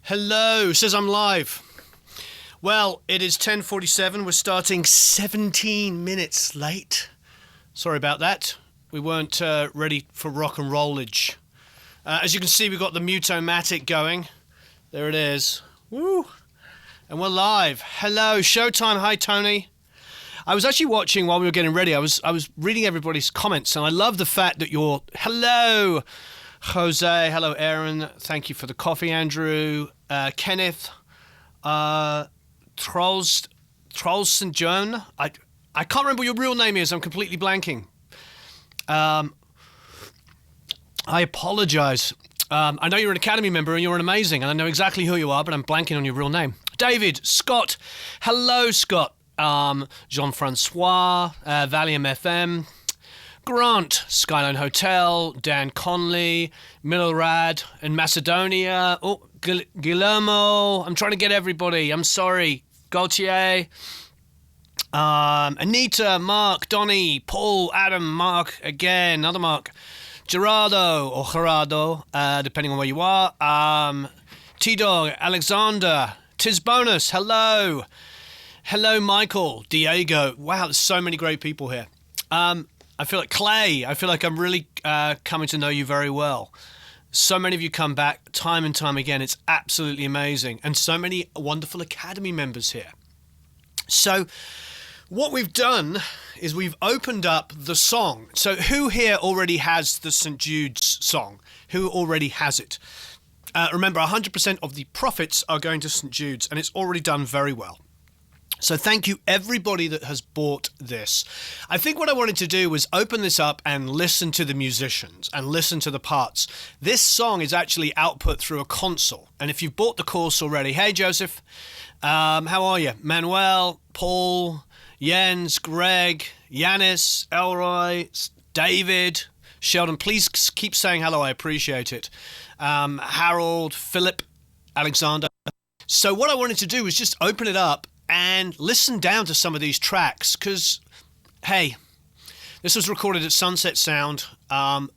Hello, says I'm live. Well, it is 10:47. We're starting 17 minutes late. Sorry about that. We weren't ready for rock and rollage. As you can see, we've got the Mutomatic going. There it is. Woo! And we're live. Hello, Showtime. Hi, Tony. I was actually watching while we were getting ready. I was reading everybody's comments, and I love the fact that you're... Hello, Jose. Hello, Aaron. Thank you for the coffee, Andrew. Kenneth. Trolls St. John. I can't remember what your real name is. I'm completely blanking. I apologize. I know you're an Academy member and you're amazing, and I know exactly who you are, but I'm blanking on your real name. David, Scott. Hello, Scott. Jean-Francois, Valium FM, Grant, Skyline Hotel, Dan Conley, Milorad in Macedonia, Guillermo, I'm trying to get everybody, I'm sorry, Gautier, Anita, Mark, Donny, Paul, Adam, Mark, again, another Mark, Gerardo, or Gerardo, depending on where you are, T-Dog, Alexander, Tiz Bonus, hello. Hello, Michael, Diego. Wow, there's so many great people here. I feel like Clay. I feel like I'm really coming to know you very well. So many of you come back time and time again. It's absolutely amazing. And so many wonderful Academy members here. So what we've done is we've opened up the song. So who here already has the St. Jude's song? Who already has it? Remember, 100% of the profits are going to St. Jude's, and it's already done very well. So thank you, everybody that has bought this. I think what I wanted to do was open this up and listen to the musicians and listen to the parts. This song is actually output through a console. And if you've bought the course already, hey, Joseph, how are you? Manuel, Paul, Jens, Greg, Yanis, Elroy, David, Sheldon, please keep saying hello. I appreciate it. Harold, Philip, Alexander. So what I wanted to do was just open it up and listen down to some of these tracks, because, hey, this was recorded at Sunset Sound, one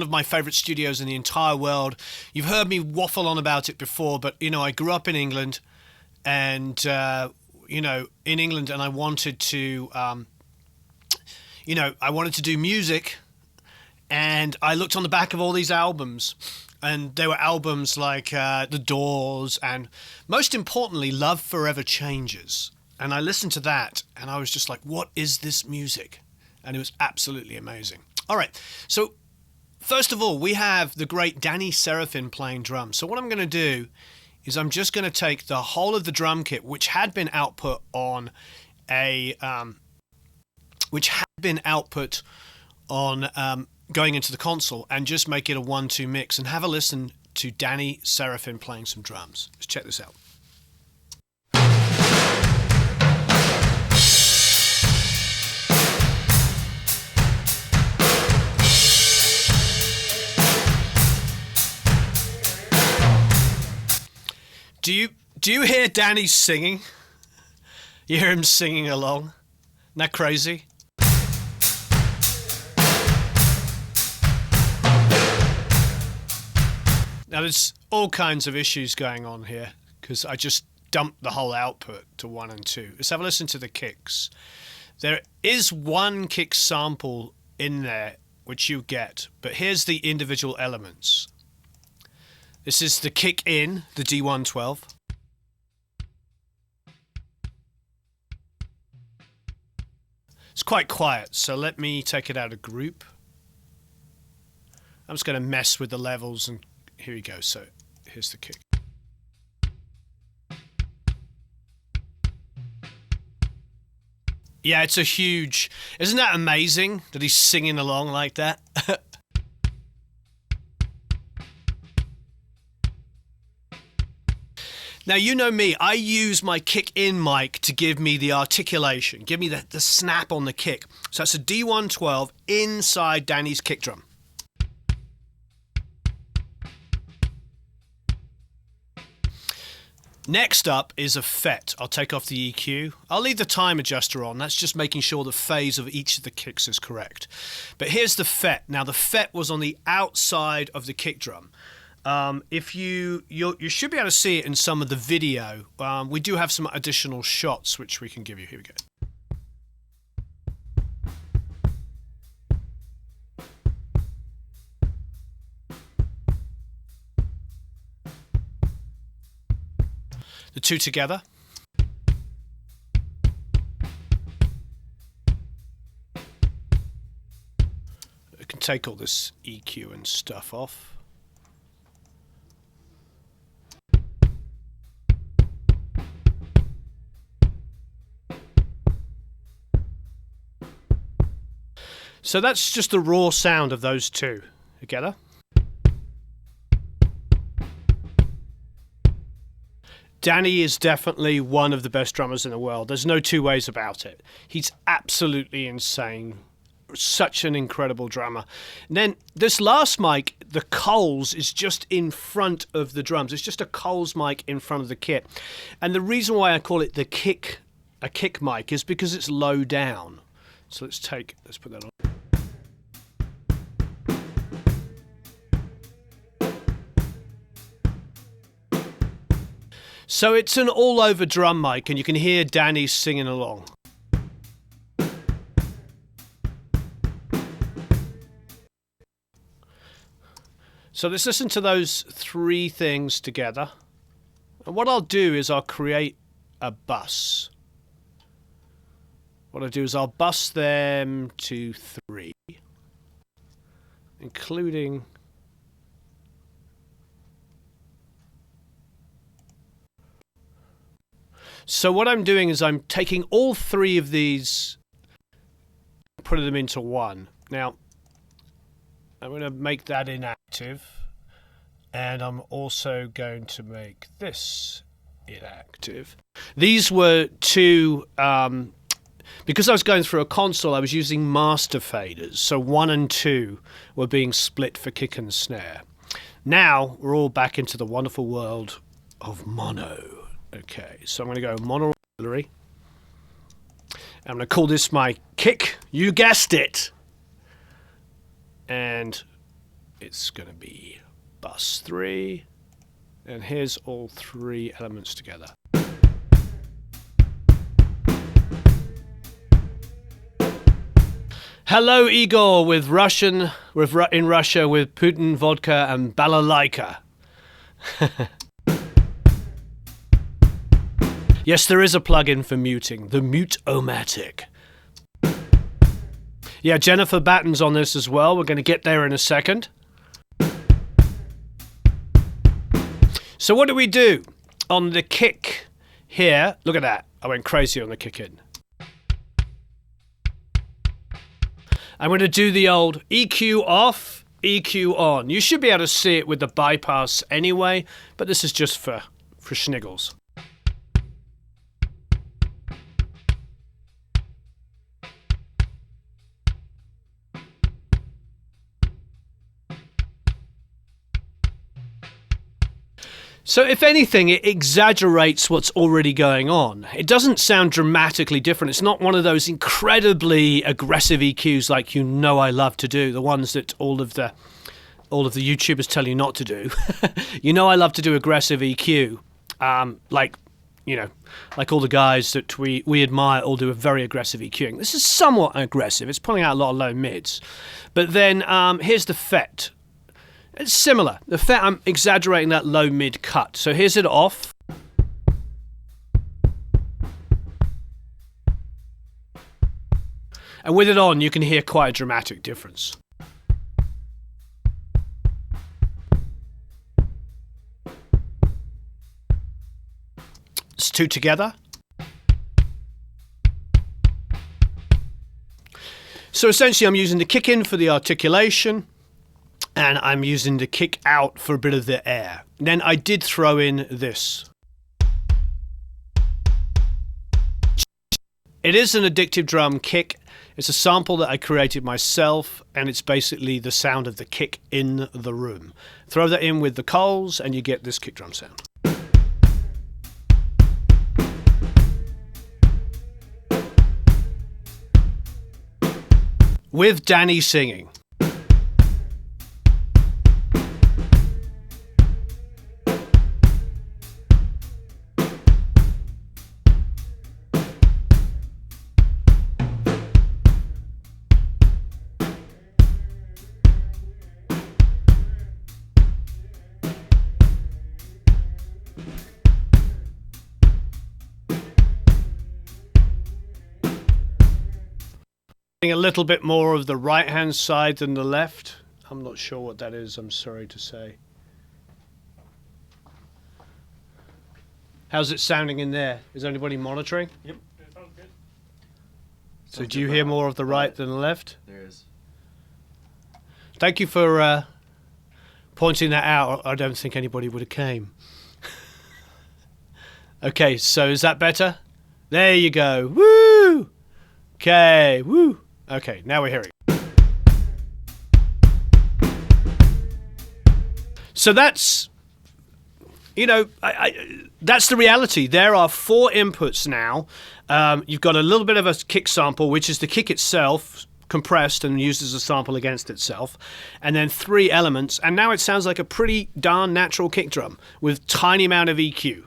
of my favorite studios in the entire world. You've heard me waffle on about it before, but, I grew up in England, and, in England, and I wanted to, I wanted to do music, and I looked on the back of all these albums, and there were albums like The Doors and, most importantly, Love Forever Changes. And I listened to that, and I was just like, what is this music? And it was absolutely amazing. All right, so first of all, we have the great Danny Seraphin playing drums. So what I'm going to do is I'm just going to take the whole of the drum kit, which had been output on going into the console, and just make it a 1-2 mix and have a listen to Danny Seraphin playing some drums. Let's check this out. Do you hear Danny singing? You hear him singing along? Isn't that crazy? Now, there's all kinds of issues going on here because I just dumped the whole output to 1 and 2. Let's have a listen to the kicks. There is one kick sample in there which you get, but here's the individual elements. This is the kick in, the D112. It's quite quiet, so let me take it out of group. I'm just going to mess with the levels, and here we go. So here's the kick. Yeah, it's a huge... Isn't that amazing that he's singing along like that? Now, you know me, I use my kick-in mic to give me the articulation, give me the snap on the kick. So that's a D112 inside Danny's kick drum. Next up is a FET. I'll take off the EQ. I'll leave the time adjuster on. That's just making sure the phase of each of the kicks is correct. But here's the FET. Now, the FET was on the outside of the kick drum. If you should be able to see it in some of the video. We do have some additional shots which we can give you. Here we go. The two together. I can take all this EQ and stuff off. So that's just the raw sound of those two together. Danny is definitely one of the best drummers in the world. There's no two ways about it. He's absolutely insane. Such an incredible drummer. And then this last mic, the Coles, is just in front of the drums. It's just a Coles mic in front of the kit. And the reason why I call it a kick mic is because it's low down. So let's put that on. So it's an all-over drum mic, and you can hear Danny singing along. So let's listen to those three things together. And what I'll do is I'll create a bus. What I'll do is I'll bus them to 3, including... So what I'm doing is I'm taking all 3 of these, putting them into one. Now, I'm going to make that inactive, and I'm also going to make this inactive. These were 2, because I was going through a console, I was using master faders, so 1 and 2 were being split for kick and snare. Now, we're all back into the wonderful world of mono. Okay, so I'm going to go mono auxiliary. I'm going to call this my kick. You guessed it. And it's going to be bus 3. And here's all 3 elements together. Hello, Igor, in Russia with Putin, vodka, and balalaika. Yes, there is a plugin for muting, the Mute-O-Matic. Yeah, Jennifer Batten's on this as well. We're going to get there in a second. So what do we do? On the kick here, look at that. I went crazy on the kick in. I'm going to do the old EQ off, EQ on. You should be able to see it with the bypass anyway, but this is just for schniggles. So if anything, it exaggerates what's already going on. It doesn't sound dramatically different. It's not one of those incredibly aggressive EQs like you know I love to do, the ones that all of the YouTubers tell you not to do. You know I love to do aggressive EQ, like all the guys that we admire all do a very aggressive EQing. This is somewhat aggressive. It's pulling out a lot of low mids. But then here's the FET. It's similar. The FET, I'm exaggerating that low mid cut. So here's it off. And with it on, you can hear quite a dramatic difference. It's 2 together. So essentially, I'm using the kick in for the articulation. And I'm using the kick out for a bit of the air. Then I did throw in this. It is an addictive drum kick. It's a sample that I created myself, and it's basically the sound of the kick in the room. Throw that in with the Coles, and you get this kick drum sound. With Danny singing. A little bit more of the right-hand side than the left. I'm not sure what that is, I'm sorry to say. How's it sounding in there? Is anybody monitoring? Yep. It sounds good. So do you hear more of the right than the left? There is. Thank you for pointing that out. I don't think anybody would have came. Okay, so is that better? There you go. Woo! Okay, woo! Okay, now we're hearing. So that's, you know, that's the reality. There are 4 inputs now. You've got a little bit of a kick sample, which is the kick itself, compressed and used as a sample against itself, and then 3 elements, and now it sounds like a pretty darn natural kick drum with tiny amount of EQ.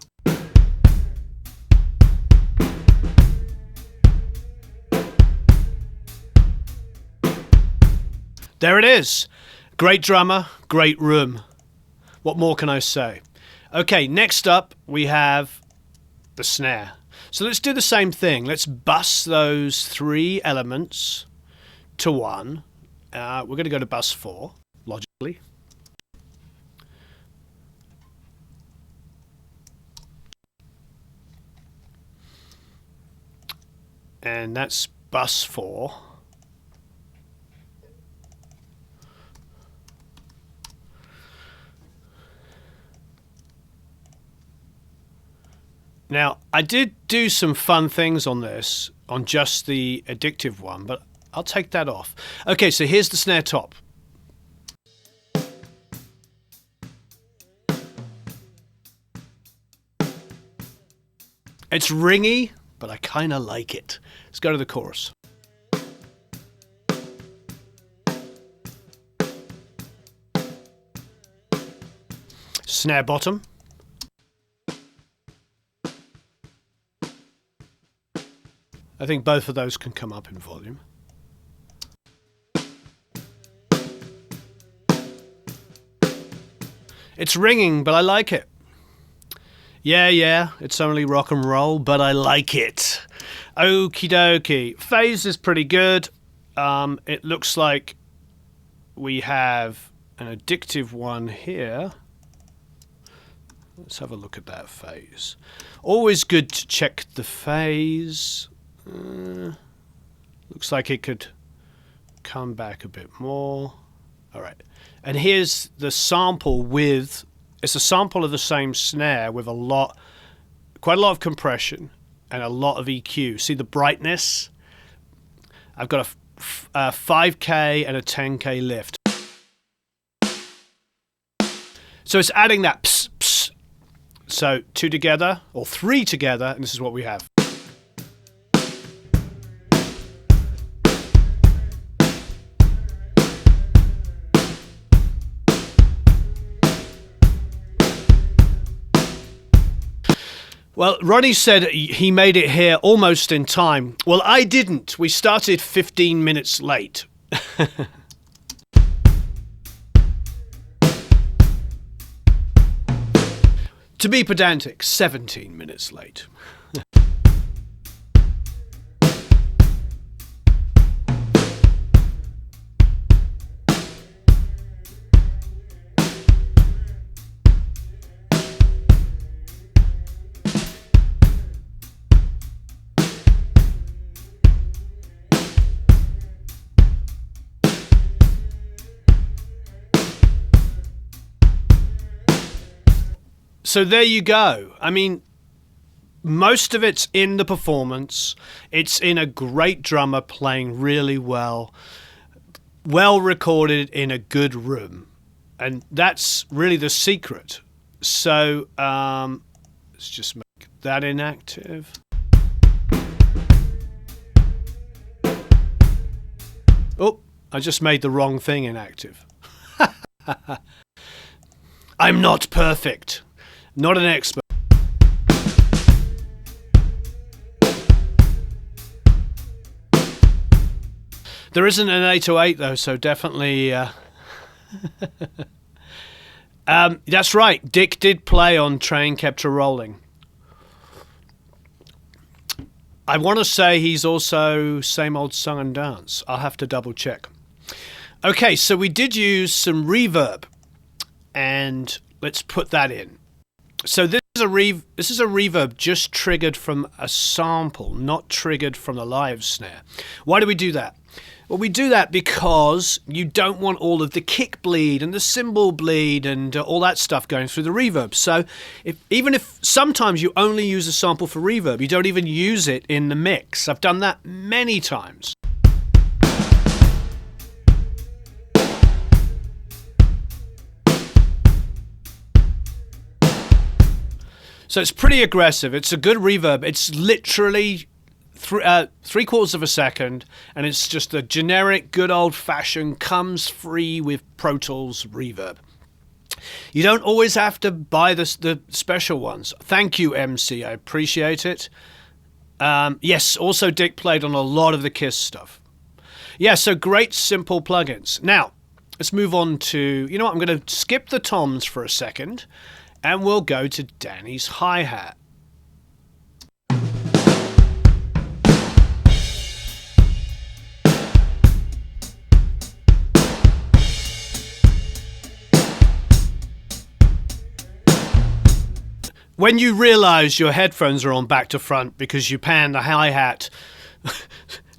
There it is. Great drummer, great room. What more can I say? Okay, next up we have the snare. So let's do the same thing. Let's bus those 3 elements to 1. We're going to go to bus 4, logically. And that's bus 4. Now, I did do some fun things on this, on just the addictive one, but I'll take that off. Okay, so here's the snare top. It's ringy, but I kind of like it. Let's go to the chorus. Snare bottom. I think both of those can come up in volume. It's ringing, but I like it. Yeah, it's only rock and roll, but I like it. Okie dokie. Phase is pretty good. It looks like we have an addictive one here. Let's have a look at that phase. Always good to check the phase. Looks like it could come back a bit more. All right. And here's the sample with, it's a sample of the same snare with quite a lot of compression and a lot of EQ. See the brightness? I've got a 5K and a 10K lift. So it's adding that pss, pss. So 2 together, or 3 together, and this is what we have. Well, Ronnie said he made it here almost in time. Well, I didn't. We started 15 minutes late. To be pedantic, 17 minutes late. So there you go. I mean, most of it's in the performance. It's in a great drummer playing really well recorded in a good room. And that's really the secret. So let's just make that inactive. Oh, I just made the wrong thing inactive. I'm not perfect. Not an expert. There isn't an 808 though, so definitely. That's right. Dick did play on Train Kept a Rolling. I want to say he's also Same Old Song and Dance. I'll have to double check. Okay, so we did use some reverb, and let's put that in. So this is a reverb just triggered from a sample, not triggered from the live snare. Why do we do that? Well, we do that because you don't want all of the kick bleed and the cymbal bleed and all that stuff going through the reverb. So even if sometimes you only use a sample for reverb, you don't even use it in the mix. I've done that many times. So it's pretty aggressive. It's a good reverb. It's literally 3/4 of a second, and it's just a generic, good old-fashioned, comes free with Pro Tools reverb. You don't always have to buy the special ones. Thank you, MC. I appreciate it. Yes, also Dick played on a lot of the Kiss stuff. Yeah, so great, simple plugins. Now, let's move on to, you know what, I'm going to skip the toms for a second, and we'll go to Danny's hi-hat. When you realise your headphones are on back to front because you pan the hi-hat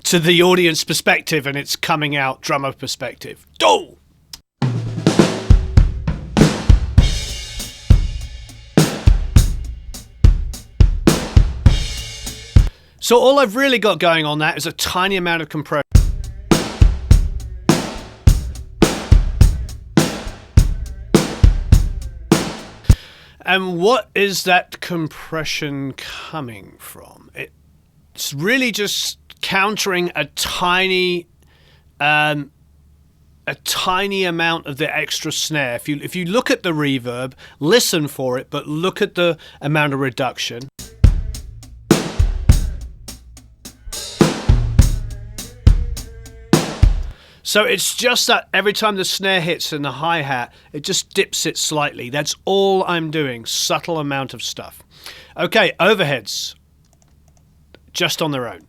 to the audience perspective and it's coming out drummer perspective. Do! So all I've really got going on that is a tiny amount of compression. And what is that compression coming from? It's really just countering a tiny amount of the extra snare. If you look at the reverb, listen for it, but look at the amount of reduction. So it's just that every time the snare hits in the hi-hat, it just dips it slightly. That's all I'm doing, subtle amount of stuff. Okay, overheads, just on their own.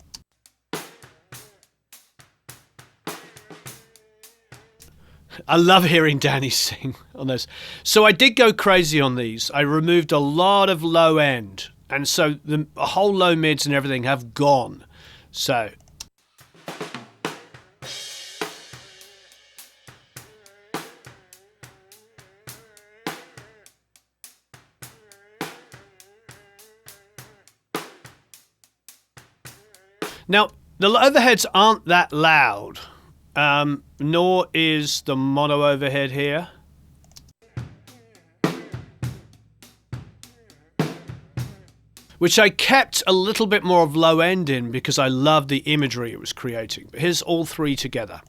I love hearing Danny sing on this. So I did go crazy on these. I removed a lot of low end, and so the whole low mids and everything have gone. So... Now, the overheads aren't that loud, nor is the mono overhead here. Which I kept a little bit more of low end in because I loved the imagery it was creating. But here's all three together.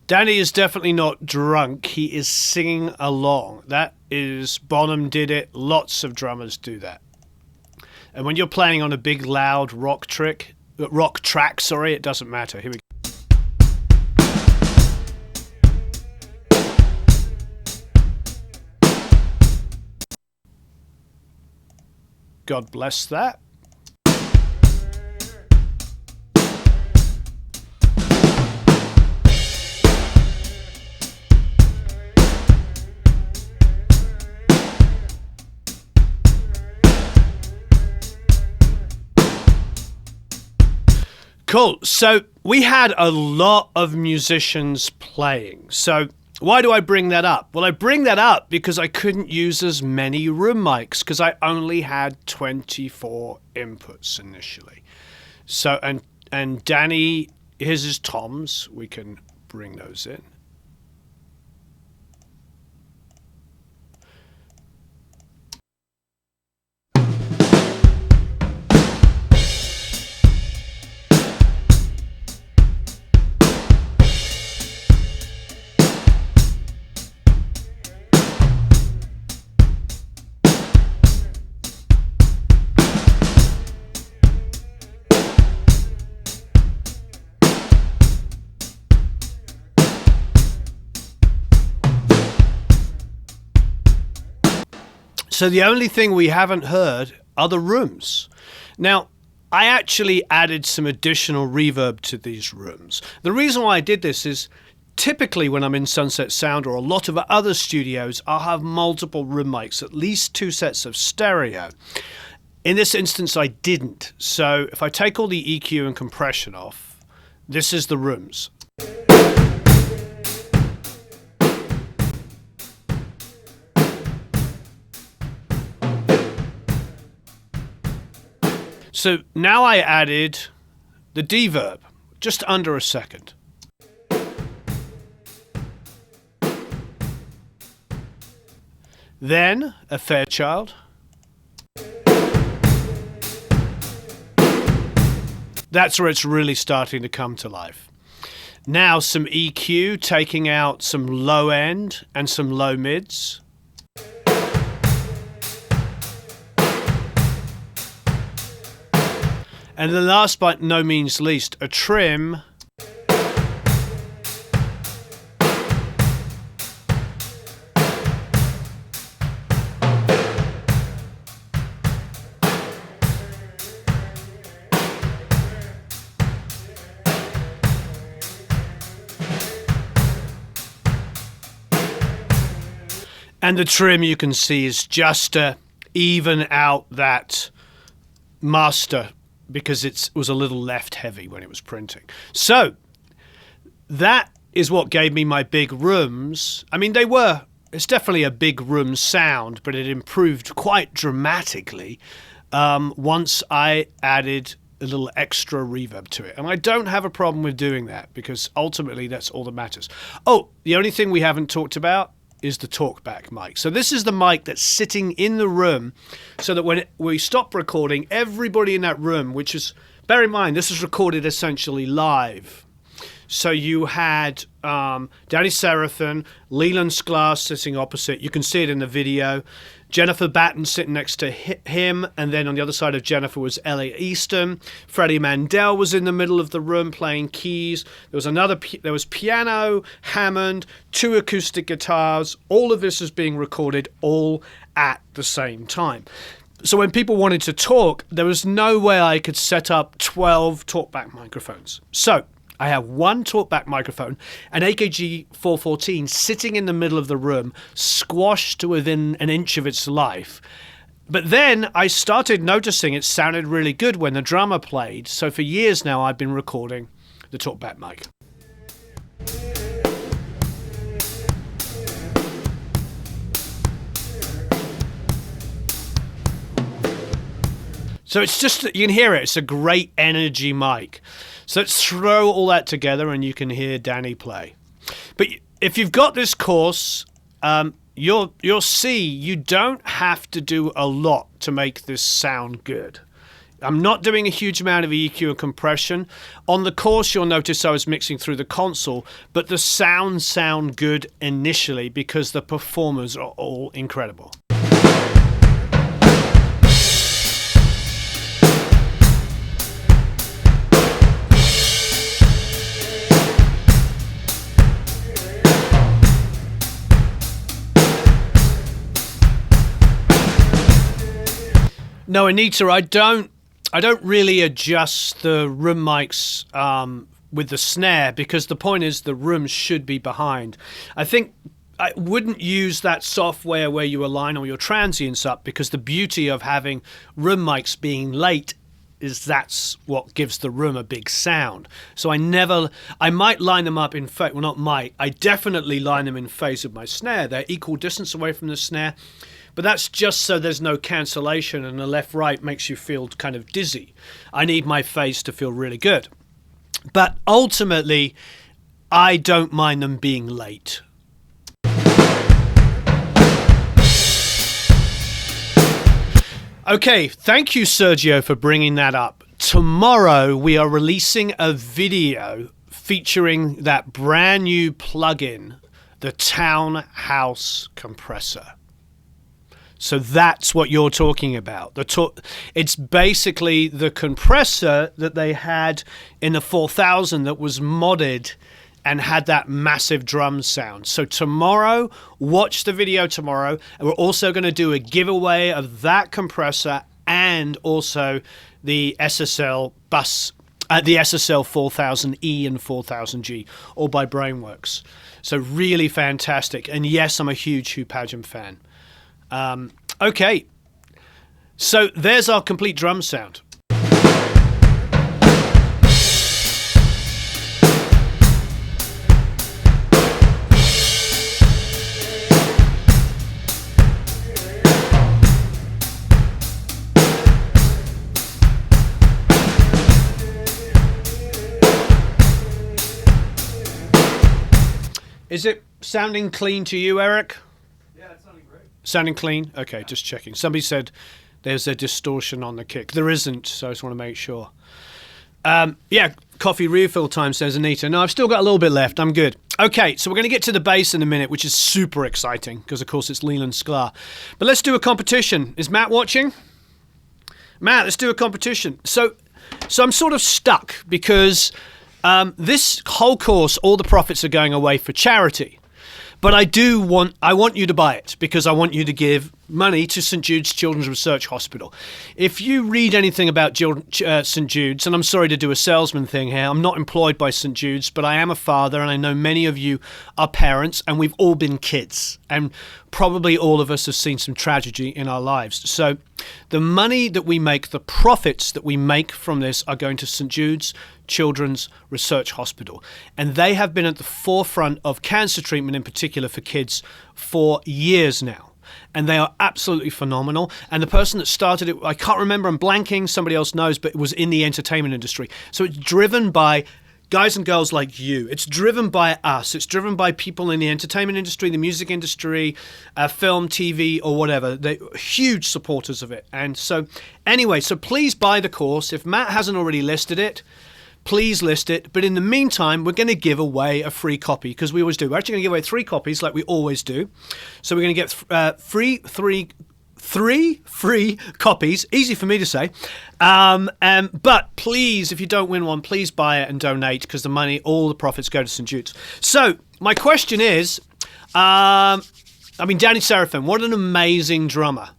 Danny is definitely not drunk. He is singing along. That is, Bonham did it. Lots of drummers do that. And when you're playing on a big, loud rock track, it doesn't matter. Here we go. God bless that. Cool. So we had a lot of musicians playing. So why do I bring that up? Well, I bring that up because I couldn't use as many room mics because I only had 24 inputs initially. So, and Danny, here's his toms. We can bring those in. So the only thing we haven't heard are the rooms. Now, I actually added some additional reverb to these rooms. The reason why I did this is typically when I'm in Sunset Sound or a lot of other studios, I'll have multiple room mics, at least 2 sets of stereo. In this instance, I didn't. So if I take all the EQ and compression off, this is the rooms. So now I added the deverb, just under a second. Then a Fairchild. That's where it's really starting to come to life. Now some EQ, taking out some low end and some low mids. And the last but no means least, a trim. And the trim you can see is just to even out that master because it was a little left heavy when it was printing. So that is what gave me my big rooms. I mean, it's definitely a big room sound, but it improved quite dramatically once I added a little extra reverb to it. And I don't have a problem with doing that because ultimately that's all that matters. Oh, the only thing we haven't talked about is the talkback mic. So this is the mic that's sitting in the room so that when we stop recording, everybody in that room, which is, bear in mind, this is recorded essentially live. So you had Danny Seraphin, Leland Sklar sitting opposite. You can see it in the video. Jennifer Batten sitting next to him, and then on the other side of Jennifer was Elliot Easton. Freddie Mandel was in the middle of the room playing keys. There was piano, Hammond, 2 acoustic guitars. All of this is being recorded all at the same time. So when people wanted to talk, there was no way I could set up 12 talkback microphones. So I have one talkback microphone, an AKG 414 sitting in the middle of the room, squashed to within an inch of its life. But then I started noticing it sounded really good when the drummer played. So for years now, I've been recording the talkback mic. So it's just, you can hear it. It's a great energy mic. So let's throw all that together and you can hear Danny play. But if you've got this course, you'll see you don't have to do a lot to make this sound good. I'm not doing a huge amount of EQ and compression. On the course, you'll notice I was mixing through the console, but the sound good initially because the performers are all incredible. No, Anita, I don't really adjust the room mics with the snare because the point is the room should be behind. I think I wouldn't use that software where you align all your transients up because the beauty of having room mics being late is that's what gives the room a big sound. So I might line them up in phase, well not might, I definitely line them in phase with my snare. They're equal distance away from the snare. But that's just so there's no cancellation and the left-right makes you feel kind of dizzy. I need my phase to feel really good. But ultimately, I don't mind them being late. Okay, thank you, Sergio, for bringing that up. Tomorrow, we are releasing a video featuring that brand new plugin, the Townhouse Compressor. So that's what you're talking about. It's basically the compressor that they had in the 4000 that was modded and had that massive drum sound. So tomorrow, watch the video tomorrow, and we're also going to do a giveaway of that compressor and also the SSL bus, the SSL 4000E and 4000G, all by Brainworks. So really fantastic. And yes, I'm a huge Hugh Padgham fan. Okay, so there's our complete drum sound. Is it sounding clean to you, Eric? Yeah, it's sounding great. Sounding clean? Okay, just checking. Somebody said there's a distortion on the kick. There isn't, so I just want to make sure. Yeah, coffee refill time, says Anita. No, I've still got a little bit left. I'm good. Okay, so we're going to get to the bass in a minute, which is super exciting because, of course, it's Leland Sklar. But let's do a competition. Is Matt watching? Matt, let's do a competition. So I'm sort of stuck because this whole course, all the profits are going away for charity. But I want you to buy it because I want you to give money to St. Jude's Children's Research Hospital. If you read anything about St. Jude's, and I'm sorry to do a salesman thing here, I'm not employed by St. Jude's, but I am a father, and I know many of you are parents, and we've all been kids, and probably all of us have seen some tragedy in our lives. So the money that we make, the profits that we make from this are going to St. Jude's Children's Research Hospital. And they have been at the forefront of cancer treatment, in particular for kids, for years now. And they are absolutely phenomenal. And the person that started it, I can't remember, I'm blanking, somebody else knows, but it was in the entertainment industry. So it's driven by guys and girls like you. It's driven by us. It's driven by people in the entertainment industry, the music industry, film, TV, or whatever. They're huge supporters of it. And so anyway, so please buy the course. If Matt hasn't already listed it, please list it. But in the meantime, we're going to give away a free copy because we always do. We're actually going to give away 3 copies like we always do. So we're going to get three free copies. Easy for me to say. But please, if you don't win one, please buy it and donate because the money, all the profits go to St. Jude's. So my question is, Danny Seraphim, what an amazing drummer.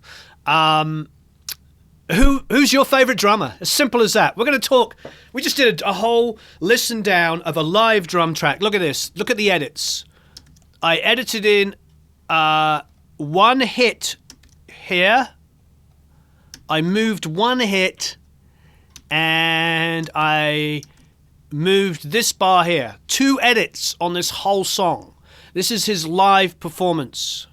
Who's your favorite drummer? As simple as that. We're going to talk. We just did a whole listen down of a live drum track. Look at this. Look at the edits. I edited in one hit here. I moved one hit, and I moved this bar here. 2 edits on this whole song. This is his live performance.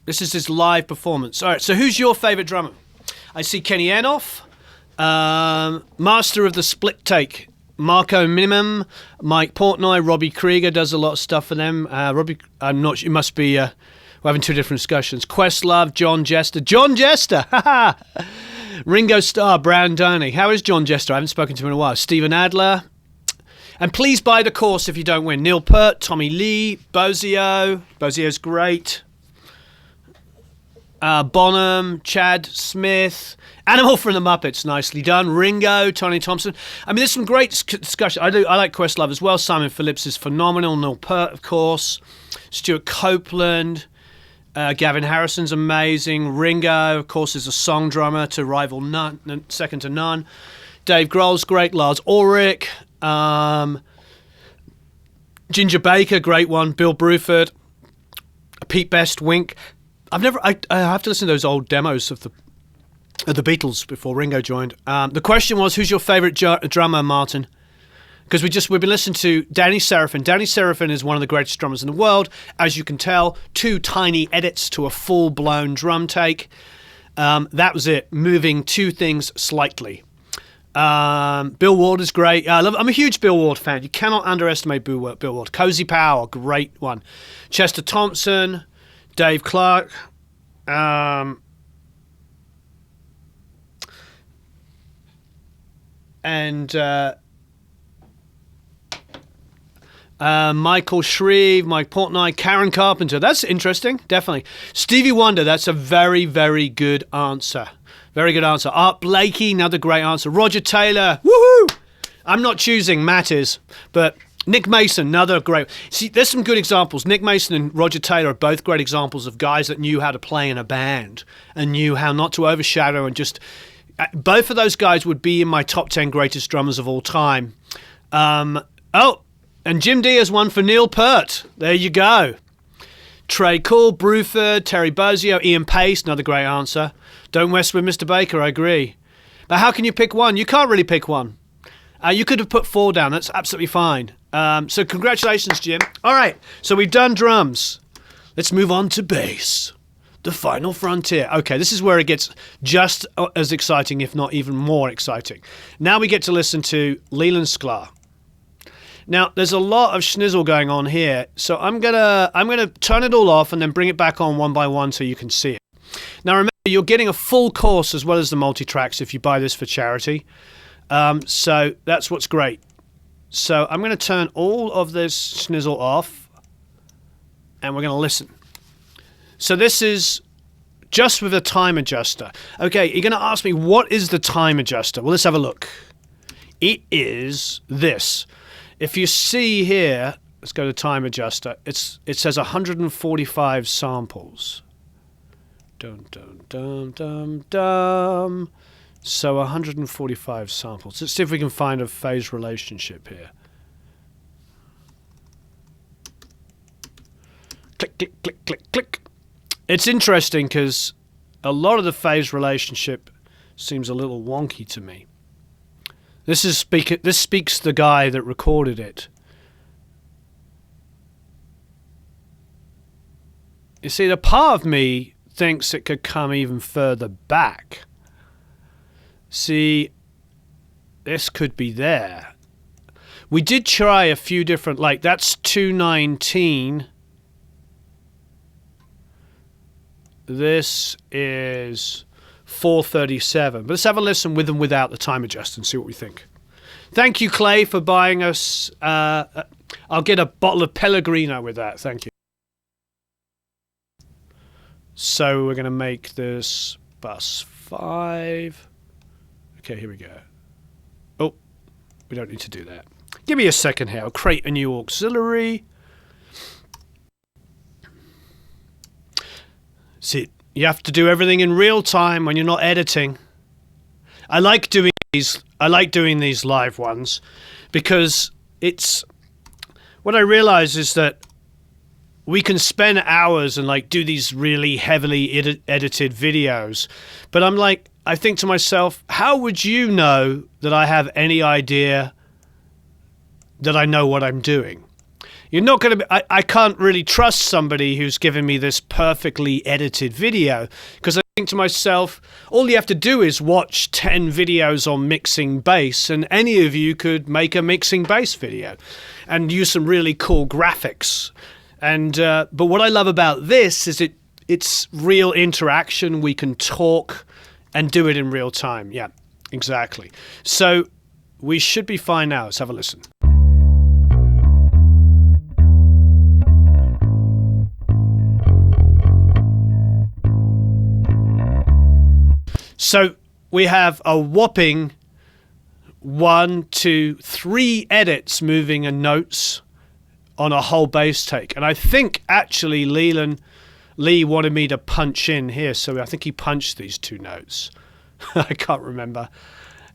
All right, so who's your favorite drummer? I see Kenny Enoff, master of the split take, Marco Minimum, Mike Portnoy, Robbie Krieger does a lot of stuff for them. Robbie, I'm not sure, it must be, we're having 2 different discussions. Questlove, John Jester, haha! Ringo Starr, Brown Downey. How is John Jester? I haven't spoken to him in a while. Stephen Adler. And please buy the course if you don't win. Neil Peart, Tommy Lee, Bozio. Bozio's great. Bonham, Chad Smith, Animal from the Muppets, nicely done. Ringo, Tony Thompson. I mean, there's some great discussion. I like Questlove as well. Simon Phillips is phenomenal. Neil Peart, of course. Stuart Copeland. Gavin Harrison's amazing. Ringo, of course, is a song drummer to rival none, second to none. Dave Grohl's great. Lars Ulrich. Ginger Baker, great one. Bill Bruford. Pete Best, Wink. I have to listen to those old demos of the Beatles before Ringo joined. The question was, who's your favourite drummer, Martin? Because we've been listening to Danny Seraphim. Danny Seraphim is one of the greatest drummers in the world. As you can tell, 2 tiny edits to a full-blown drum take. That was it, moving 2 things slightly. Bill Ward is great. I'm a huge Bill Ward fan. You cannot underestimate Bill Ward. Cozy Powell, great one. Chester Thompson, Dave Clark, and Michael Shreve, Mike Portnoy, Karen Carpenter. That's interesting, definitely. Stevie Wonder, that's a very, very good answer. Very good answer. Art Blakey, another great answer. Roger Taylor, woohoo! I'm not choosing, Matt is, but Nick Mason, another great. See, there's some good examples. Nick Mason and Roger Taylor are both great examples of guys that knew how to play in a band and knew how not to overshadow and just. Both of those guys would be in my top 10 greatest drummers of all time. And Jim Diaz one for Neil Peart. There you go. Trey Cool, Bruford, Terry Bozzio, Ian Pace, another great answer. Don't mess with Mr. Baker, I agree. But how can you pick one? You can't really pick one. You could have put 4 down. That's absolutely fine. So congratulations, Jim. All right, so we've done drums. Let's move on to bass. The final frontier. Okay, this is where it gets just as exciting, if not even more exciting. Now we get to listen to Leland Sklar. Now, there's a lot of schnizzle going on here, so I'm gonna turn it all off and then bring it back on one by one so you can see it. Now, remember, you're getting a full course as well as the multi-tracks if you buy this for charity. So that's what's great. So I'm going to turn all of this schnizzle off, and we're going to listen. So this is just with a time adjuster. Okay, you're going to ask me, what is the time adjuster? Well, let's have a look. It is this. If you see here, let's go to time adjuster. It says 145 samples. Dum, dum, dum, dum, dum. So 145 samples. Let's see if we can find a phase relationship here. Click, click, click, click, click. It's interesting because a lot of the phase relationship seems a little wonky to me. This speaks the guy that recorded it. You see, the part of me thinks it could come even further back. See, this could be there. We did try a few different, like that's 219. This is 437. But let's have a listen with and without the time adjuster and see what we think. Thank you, Clay, for buying us. I'll get a bottle of Pellegrino with that. Thank you. So we're going to make this bus 5. Okay, here we go. Oh, we don't need to do that. Give me a second here. I'll create a new auxiliary. See, you have to do everything in real time when you're not editing. I like doing these live ones because it's what I realize is that we can spend hours and like do these really heavily edited videos, but I think to myself, how would you know that I have any idea that I know what I'm doing? You're not going to I can't really trust somebody who's giving me this perfectly edited video, because I think to myself, all you have to do is watch 10 videos on mixing bass, and any of you could make a mixing bass video and use some really cool graphics. And but what I love about this is it's real interaction. We can talk and do it in real time. Yeah, exactly. So we should be fine now. Let's have a listen. So we have a whopping 1, 2, 3 edits moving and notes on a whole bass take. And I think actually Lee wanted me to punch in here, so I think he punched these 2 notes. I can't remember.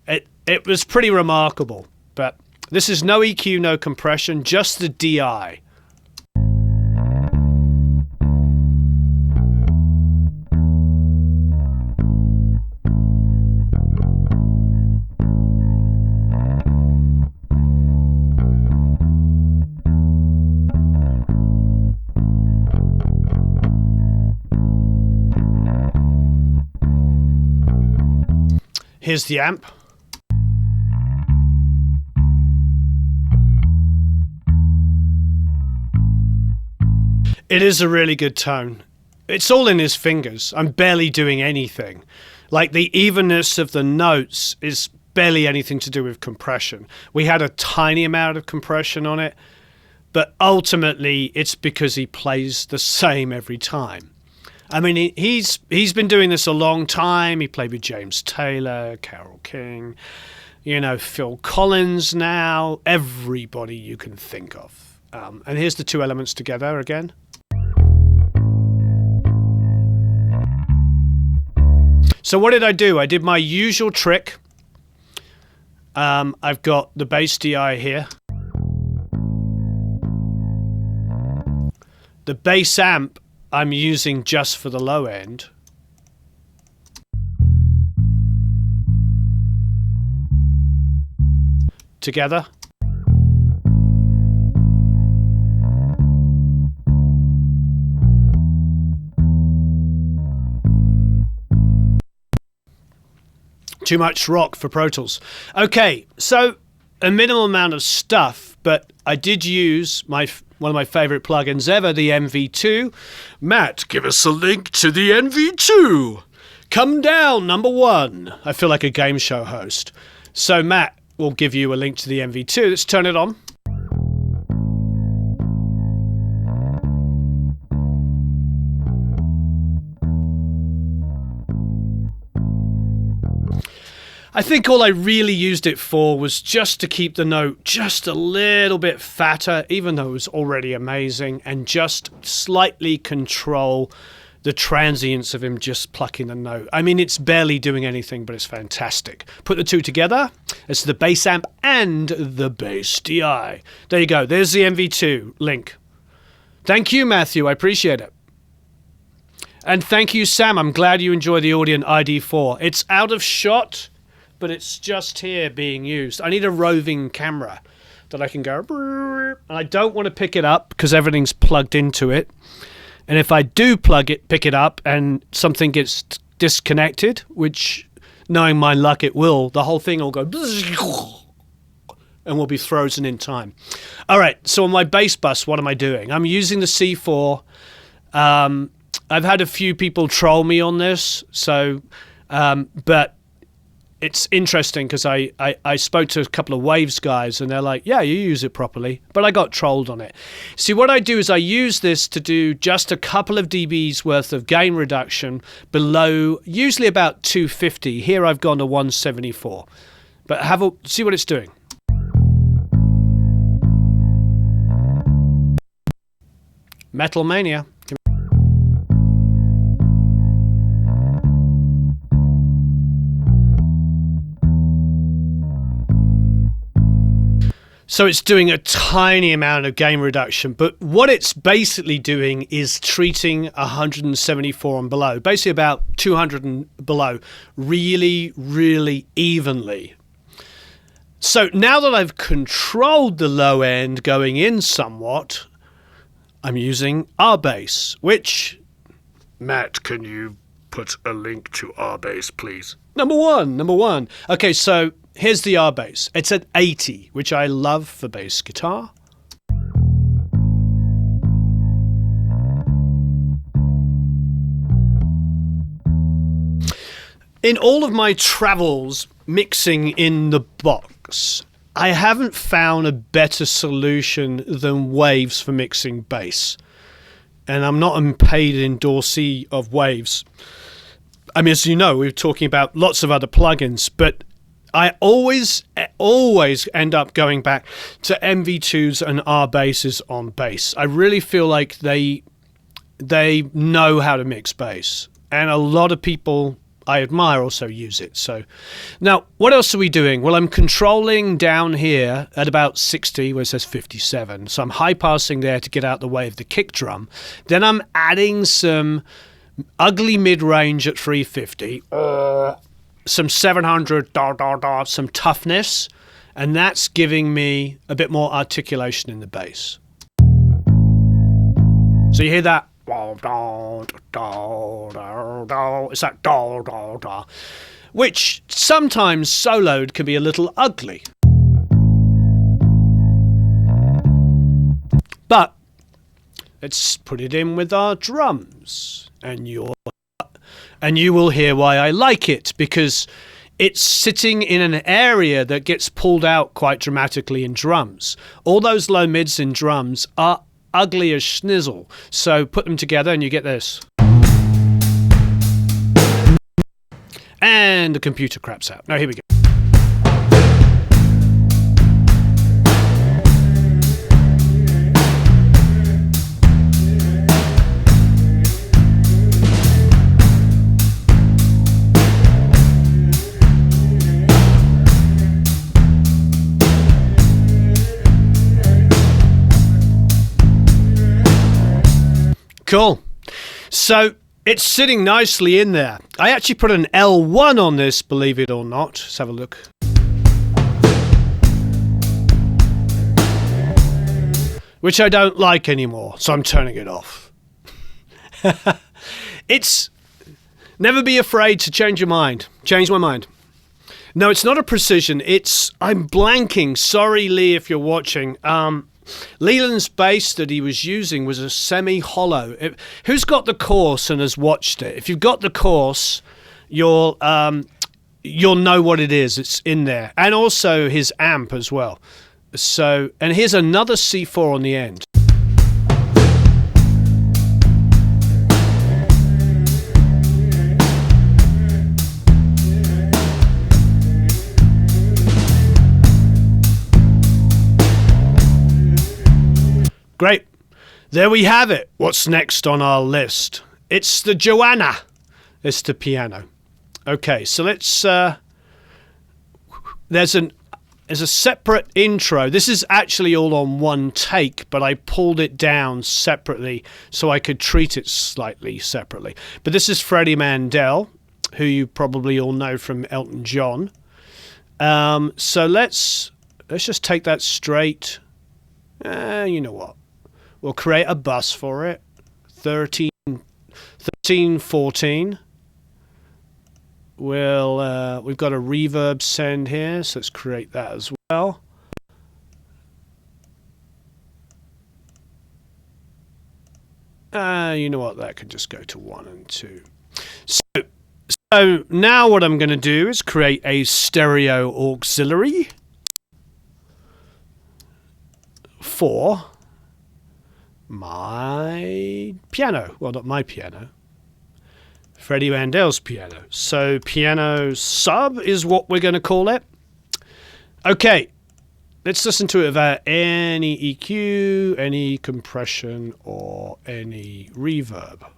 It was pretty remarkable, but this is no EQ, no compression, just the DI. Here's the amp. It is a really good tone. It's all in his fingers. I'm barely doing anything. Like the evenness of the notes is barely anything to do with compression. We had a tiny amount of compression on it, but ultimately it's because he plays the same every time. I mean, he's been doing this a long time. He played with James Taylor, Carole King, Phil Collins now, everybody you can think of. And here's the two elements together again. So what did I do? I did my usual trick. I've got the bass DI here. The bass amp I'm using just for the low end. Together. Too much rock for Pro Tools. Okay, so a minimal amount of stuff, but I did use one of my favorite plugins ever, the MV2. Matt, give us a link to the MV2. Come down, number one. I feel like a game show host. So Matt will give you a link to the MV2. Let's turn it on. I think all I really used it for was just to keep the note just a little bit fatter, even though it was already amazing, and just slightly control the transience of him just plucking the note. I mean, it's barely doing anything, but it's fantastic. Put the two together, it's the bass amp and the bass DI. There you go, there's the MV2 link. Thank you, Matthew, I appreciate it. And thank you, Sam, I'm glad you enjoy the Audient ID4. It's out of shot, but it's just here being used. I need a roving camera that I can go, and I don't want to pick it up because everything's plugged into it. And if I do pick it up and something gets disconnected, which knowing my luck it will, the whole thing will go and will be frozen in time. All right, so on my bass bus, what am I doing? I'm using the C4. I've had a few people troll me on this, so but it's interesting because I spoke to a couple of Waves guys and they're like, yeah, you use it properly. But I got trolled on it. See, what I do is I use this to do just a couple of dBs worth of gain reduction below, usually about 250. Here I've gone to 174. But see what it's doing. Metal Mania. So it's doing a tiny amount of gain reduction, but what it's basically doing is treating 174 and below, basically about 200 and below, really, really evenly. So now that I've controlled the low end going in somewhat, I'm using R bass, which, Matt, can you put a link to R bass, please? Number one. Okay, so here's the R bass. It's at 80, which I love for bass guitar. In all of my travels mixing in the box, I haven't found a better solution than Waves for mixing bass. And I'm not a paid endorsee of Waves. I mean, as you know, we're talking about lots of other plugins, but I always end up going back to MV2s and R basses on bass. I really feel like they know how to mix bass, and a lot of people I admire also use it. So now, what else are we doing? Well, I'm controlling down here at about 60, where it says 57. So I'm high passing there to get out the way of the kick drum. Then I'm adding some ugly mid-range at 350, some 700, some toughness, and that's giving me a bit more articulation in the bass. So you hear that? It's that which sometimes soloed can be a little ugly. But let's put it in with our drums, and you will hear why I like it, because it's sitting in an area that gets pulled out quite dramatically in drums. All those low mids in drums are ugly as schnizzle, so put them together and you get this. And the computer craps out. Now here we go. Cool. So it's sitting nicely in there. I actually put an L1 on this, believe it or not. Let's have a look. Which I don't like anymore, so I'm turning it off. It's... Never be afraid to change your mind. Change my mind. No, it's not a precision. I'm blanking. Sorry, Lee, if you're watching. Leland's bass that he was using was a semi-hollow. Who's got the course and has watched it? If you've got the course, you'll know what it is. It's in there. And also his amp as well. So, and here's another C4 on the end. Great. There we have it. What's next on our list? It's the Joanna. It's the piano. Okay, so let's... There's a separate intro. This is actually all on one take, but I pulled it down separately so I could treat it slightly separately. But this is Freddie Mandel, who you probably all know from Elton John. So let's just take that straight. You know what? We'll create a bus for it. 13, 14. We've got a reverb send here, so let's create that as well. You know what? That could just go to 1 and 2. So now what I'm going to do is create a stereo auxiliary for my piano. Well, not my piano. Freddie Mandel's piano. So piano sub is what we're going to call it. Okay, let's listen to it without any EQ, any compression, or any reverb.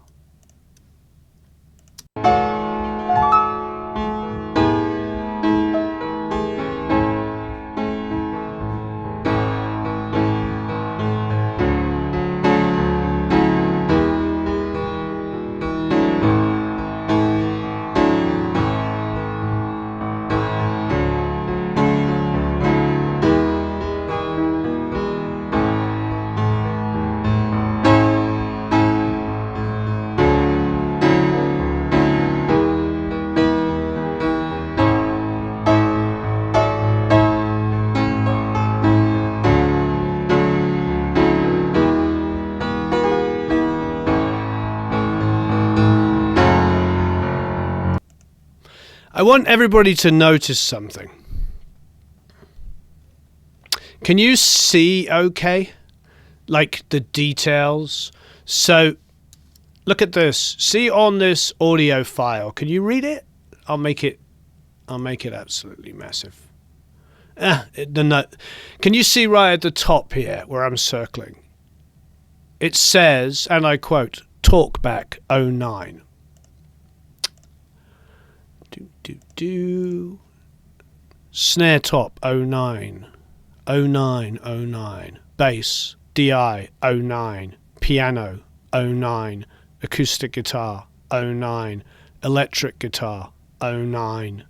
I want everybody to notice something. Can you see okay? Like the details? So look at this. See on this audio file. Can you read it? I'll make it absolutely massive. Can you see right at the top here where I'm circling? It says, and I quote, Talkback 09. Snare top 09, 09, bass DI 09, piano 09, acoustic guitar 09, electric guitar 09.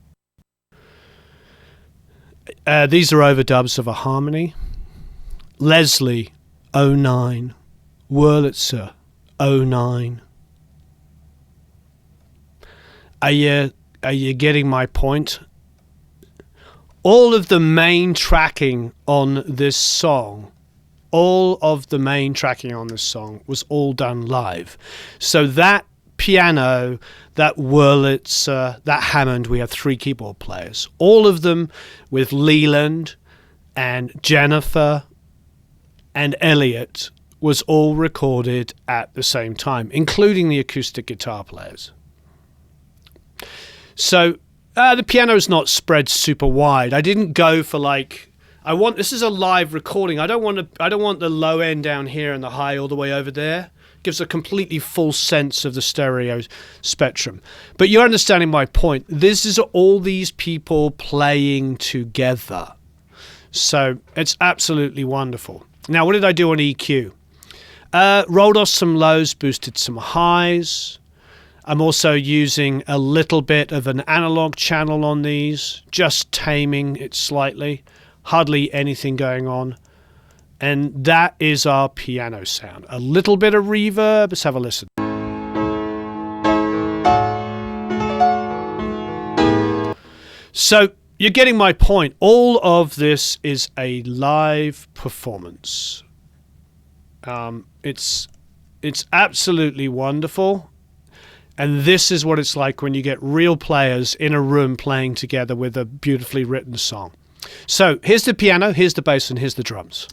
These are overdubs of a harmony. Leslie 09, Wurlitzer 09. Are you getting my point? All of the main tracking on this song, was all done live. So that piano, that Wurlitzer, that Hammond, we have 3 keyboard players. All of them with Leland and Jennifer and Elliot was all recorded at the same time, including the acoustic guitar players. So the piano's not spread super wide. I didn't go for this is a live recording. I don't want the low end down here and the high all the way over there. It gives a completely full sense of the stereo spectrum. But you're understanding my point. This is all these people playing together. So it's absolutely wonderful. Now, what did I do on EQ? Rolled off some lows, boosted some highs. I'm also using a little bit of an analog channel on these, just taming it slightly. Hardly anything going on. And that is our piano sound. A little bit of reverb. Let's have a listen. So you're getting my point. All of this is a live performance. It's absolutely wonderful. And this is what it's like when you get real players in a room playing together with a beautifully written song. So here's the piano, here's the bass, and here's the drums.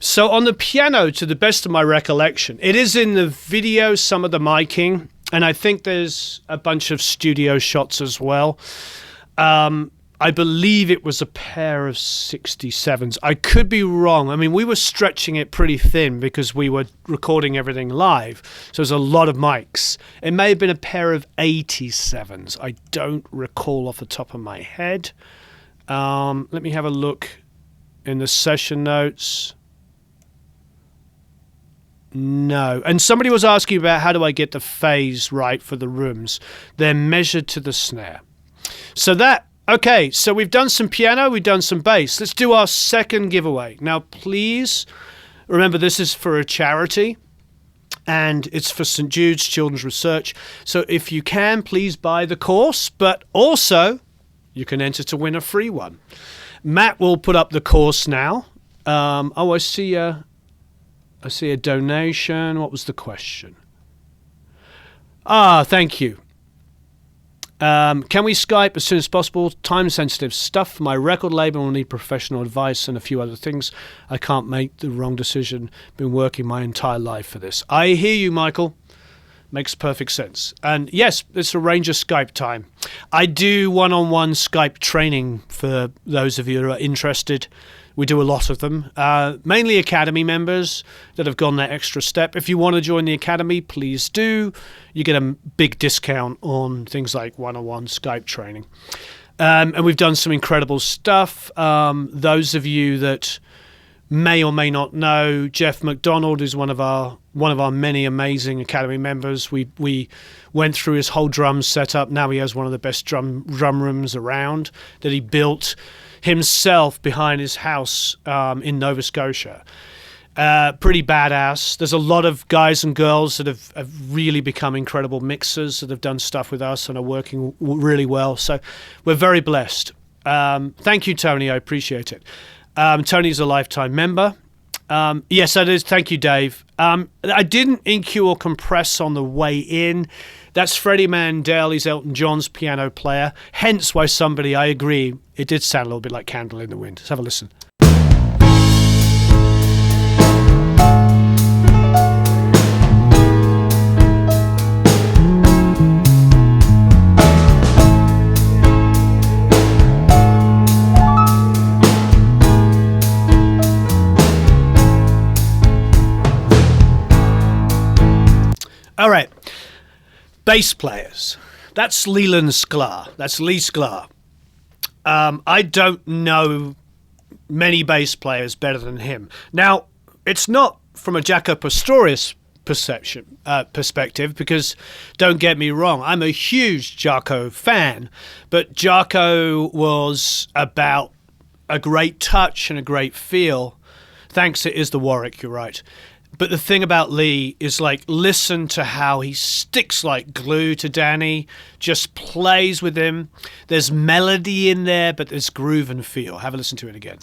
So on the piano, to the best of my recollection, it is in the video, some of the miking, and I think there's a bunch of studio shots as well. I believe it was a pair of 67s. I could be wrong. I mean, we were stretching it pretty thin because we were recording everything live, so there's a lot of mics. It may have been a pair of 87s. I don't recall off the top of my head. Let me have a look in the session notes. No. And somebody was asking about how do I get the phase right for the rooms. They're measured to the snare. So okay, so we've done some piano, we've done some bass. Let's do our second giveaway. Now, please remember this is for a charity and it's for St. Jude's Children's Research. So if you can, please buy the course, but also you can enter to win a free one. Matt will put up the course now. I see a donation. What was the question? Thank you. Can we Skype as soon as possible? Time-sensitive stuff. My record label will need professional advice and a few other things. I can't make the wrong decision. Been working my entire life for this. I hear you, Michael. Makes perfect sense. And yes, let's arrange a Skype time. I do one-on-one Skype training for those of you who are interested. We do a lot of them, mainly Academy members that have gone that extra step. If you want to join the Academy, please do. You get a big discount on things like one-on-one Skype training. And we've done some incredible stuff. Those of you that may or may not know, Jeff McDonald is one of our many amazing Academy members. We went through his whole drum setup. Now he has one of the best drum rooms around that he built himself behind his house in Nova Scotia. Pretty badass. There's a lot of guys and girls that have really become incredible mixers that have done stuff with us and are working really well. So we're very blessed. Thank you, Tony. I appreciate it. Tony's a lifetime member. Yes, that is. Thank you, Dave. I didn't EQ or compress on the way in. That's Freddie Mandel. He's Elton John's piano player. Hence why I agree, it did sound a little bit like Candle in the Wind. Let's have a listen. All right. Bass players. That's Leland Sklar. That's Lee Sklar. I don't know many bass players better than him. Now, it's not from a Jaco Pastorius perspective, because don't get me wrong, I'm a huge Jaco fan, but Jaco was about a great touch and a great feel. Thanks, it is the Warwick, you're right. But the thing about Lee is, like, listen to how he sticks like glue to Danny, just plays with him. There's melody in there, but there's groove and feel. Have a listen to it again.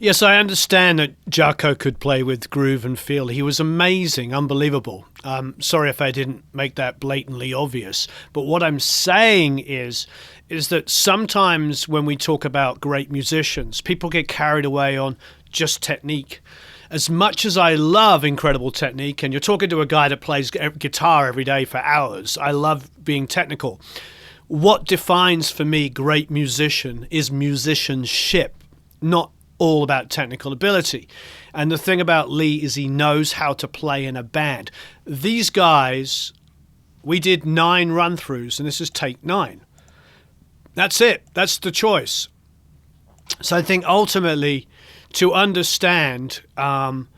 Yes, I understand that Jarko could play with groove and feel. He was amazing, unbelievable. Sorry if I didn't make that blatantly obvious. But what I'm saying is that sometimes when we talk about great musicians, people get carried away on just technique. As much as I love incredible technique, and you're talking to a guy that plays guitar every day for hours, I love being technical. What defines for me great musician is musicianship, not all about technical ability. And the thing about Lee is he knows how to play in a band. These guys, we did 9 run-throughs, and this is take 9. That's it. That's the choice. So I think ultimately to understand, 9's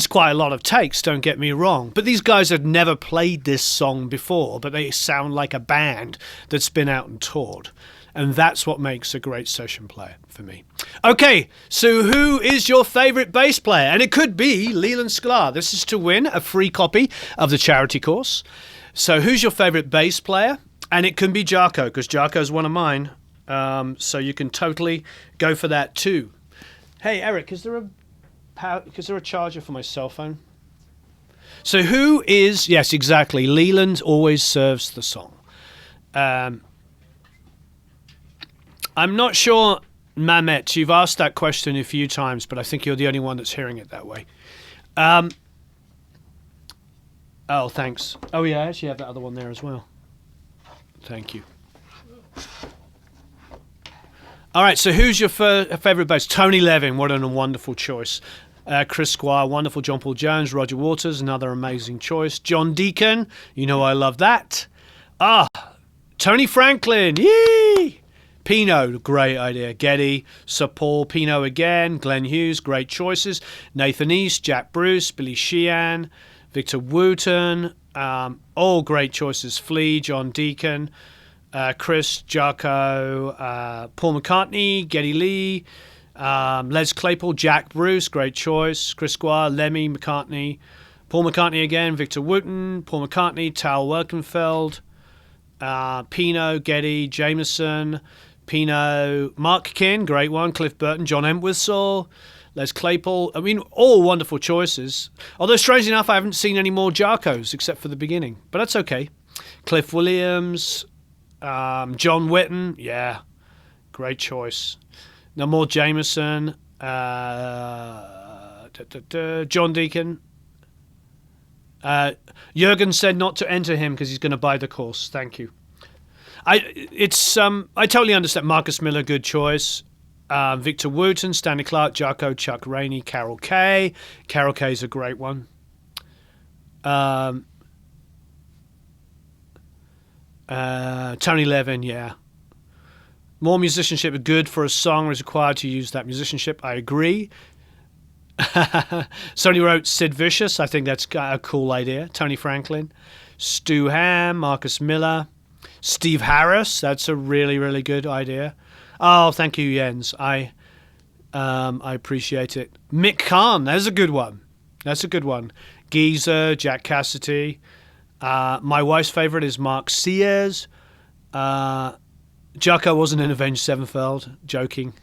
quite a lot of takes, don't get me wrong. But these guys had never played this song before, but they sound like a band that's been out and toured. And that's what makes a great session player for me. Okay, so who is your favorite bass player? And it could be Leland Sklar. This is to win a free copy of the charity course. So who's your favorite bass player? And it can be Jarko, because Jarko's one of mine. So you can totally go for that too. Hey, Eric, is there a charger for my cell phone? So who is... Yes, exactly. Leland always serves the song. I'm not sure, Mamet, you've asked that question a few times, but I think you're the only one that's hearing it that way. Oh, thanks. Oh, yeah, I actually have that other one there as well. Thank you. All right, so who's your favorite bass? Tony Levin, what a wonderful choice. Chris Squire, wonderful. John Paul Jones, Roger Waters, another amazing choice. John Deacon, you know I love that. Tony Franklin, yee! Pino, great idea. Geddy, Sir Paul, Pino again. Glenn Hughes, great choices. Nathan East, Jack Bruce, Billy Sheehan, Victor Wooten, all great choices. Flea, John Deacon, Chris, Jarko, Paul McCartney, Geddy Lee, Les Claypool, Jack Bruce, great choice. Chris Squire, Lemmy McCartney, Paul McCartney again, Victor Wooten, Paul McCartney, Tal Werkenfeld, Pino, Geddy, Jameson, Pino, Mark Kin, great one. Cliff Burton, John Entwistle, Les Claypool. I mean, all wonderful choices. Although, strangely enough, I haven't seen any more Jarkos except for the beginning. But that's okay. Cliff Williams, John Witten, yeah, great choice. No more Jameson, John Deacon. Jurgen said not to enter him because he's going to buy the course. Thank you. I totally understand. Marcus Miller, good choice. Victor Wooten, Stanley Clark, Jarko, Chuck Rainey, Carol Kay. Carol Kay's a great one. Tony Levin, yeah. More musicianship are good for a song is required to use that musicianship. I agree. Somebody wrote Sid Vicious. I think that's a cool idea. Tony Franklin. Stu Ham, Marcus Miller. Steve Harris. That's a really, really good idea. Oh, thank you, Jens. I appreciate it. Mick Kahn. That's a good one. That's a good one. Geezer, Jack Cassidy. My wife's favorite is Mark Sears. Jarko wasn't in Avenged Sevenfold. Joking.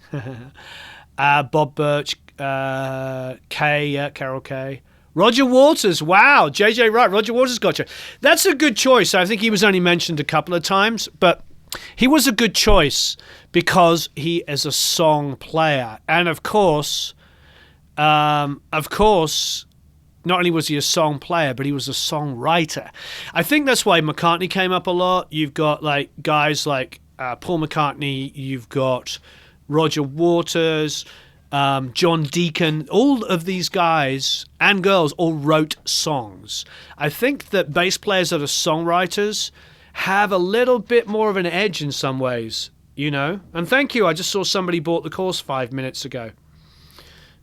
Bob Birch. Kay, yeah, Carol Kay. Roger Waters, wow. JJ Wright, Roger Waters, gotcha. That's a good choice. I think he was only mentioned a couple of times, but he was a good choice because he is a song player. And of course, not only was he a song player, but he was a songwriter. I think that's why McCartney came up a lot. You've got like guys like Paul McCartney, you've got Roger Waters, John Deacon, all of these guys and girls all wrote songs. I think that bass players that are songwriters have a little bit more of an edge in some ways, you know. And thank you. I just saw somebody bought the course 5 minutes ago.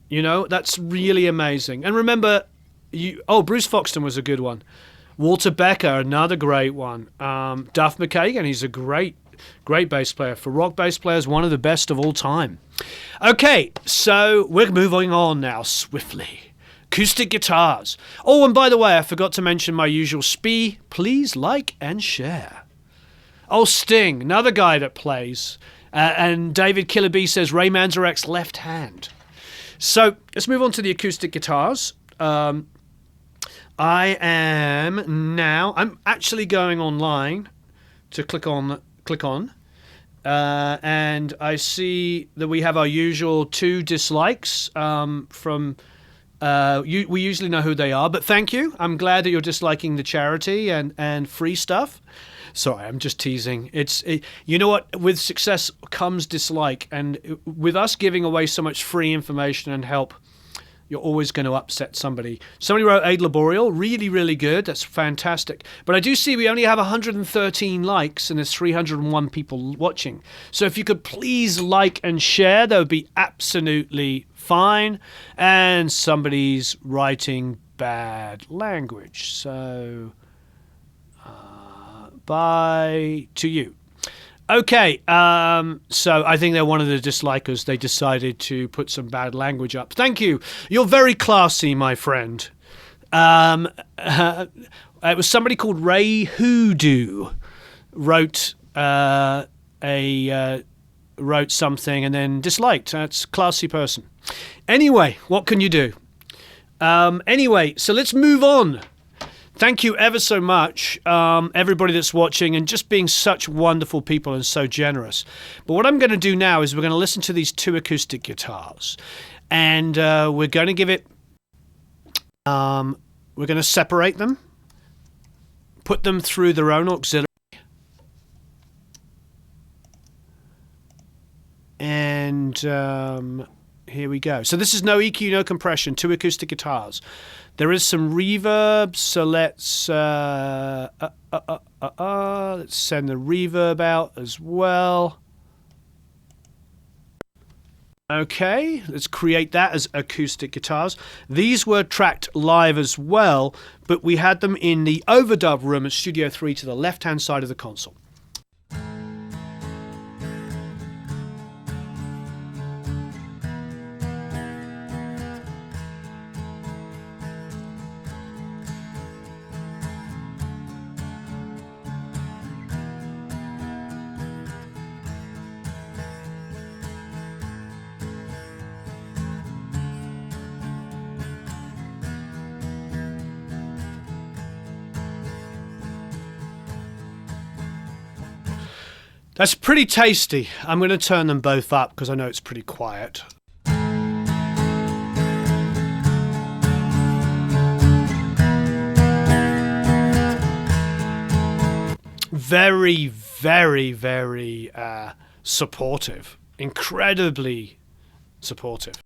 You know, that's really amazing. And remember, Bruce Foxton was a good one. Walter Becker, another great one. Duff McKagan, he's a great bass player. For rock bass players, one of the best of all time. Okay, so we're moving on now swiftly. Acoustic guitars. Oh, and by the way, I forgot to mention my usual spie. Please like and share. Oh, Sting, another guy that plays. And David Killer B says Ray Manzarek's left hand. So let's move on to the acoustic guitars. I'm actually going online to click on, and I see that we have our usual 2 dislikes from. We usually know who they are, but thank you. I'm glad that you're disliking the charity and free stuff. Sorry, I'm just teasing. You know what? With success comes dislike, and with us giving away so much free information and help, you're always going to upset somebody. Somebody wrote Aid Laborial, really, really good. That's fantastic. But I do see we only have 113 likes and there's 301 people watching. So if you could please like and share, that would be absolutely fine. And somebody's writing bad language. So, bye to you. Okay, so I think they're one of the dislikers. They decided to put some bad language up. Thank you. You're very classy, my friend. It was somebody called Ray Hoodoo wrote wrote something and then disliked. That's a classy person. Anyway, what can you do? Anyway, so let's move on. Thank you ever so much, everybody that's watching, and just being such wonderful people and so generous. But what I'm going to do now is we're going to listen to these 2 acoustic guitars, and we're going to give it. We're going to separate them, put them through their own auxiliary, and here we go. So this is no EQ, no compression, 2 acoustic guitars. There is some reverb, so let's send the reverb out as well. Okay, let's create that as acoustic guitars. These were tracked live as well, but we had them in the overdub room at Studio 3 to the left-hand side of the console. That's pretty tasty. I'm going to turn them both up because I know it's pretty quiet. Very, very, very supportive. Incredibly supportive.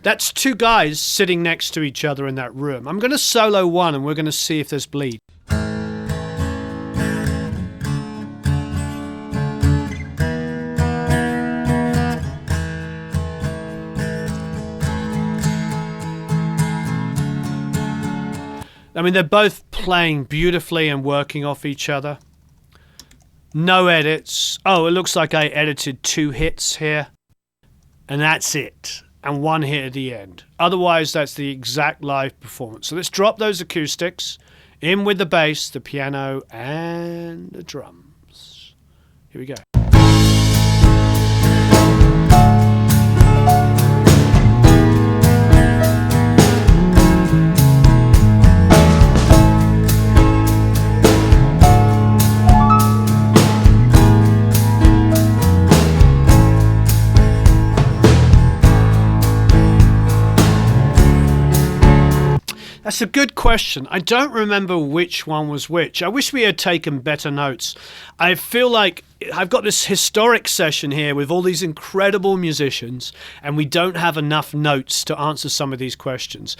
That's 2 guys sitting next to each other in that room. I'm going to solo one and we're going to see if there's bleed. I mean, they're both playing beautifully and working off each other. No edits. Oh, it looks like I edited 2 hits here. And that's it. And 1 hit at the end. Otherwise, that's the exact live performance. So let's drop those acoustics in with the bass, the piano, and the drums. Here we go. That's a good question. I don't remember which one was which. I wish we had taken better notes. I feel like I've got this historic session here with all these incredible musicians, and we don't have enough notes to answer some of these questions.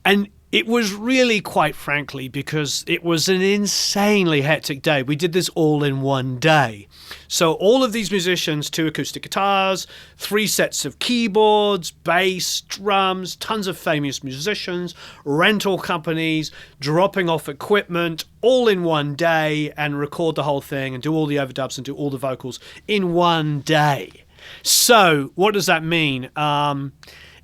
And it was really, quite frankly, because it was an insanely hectic day. We did this all in one day. So all of these musicians, 2 acoustic guitars, 3 sets of keyboards, bass, drums, tons of famous musicians, rental companies, dropping off equipment, all in one day, and record the whole thing and do all the overdubs and do all the vocals in one day. So what does that mean?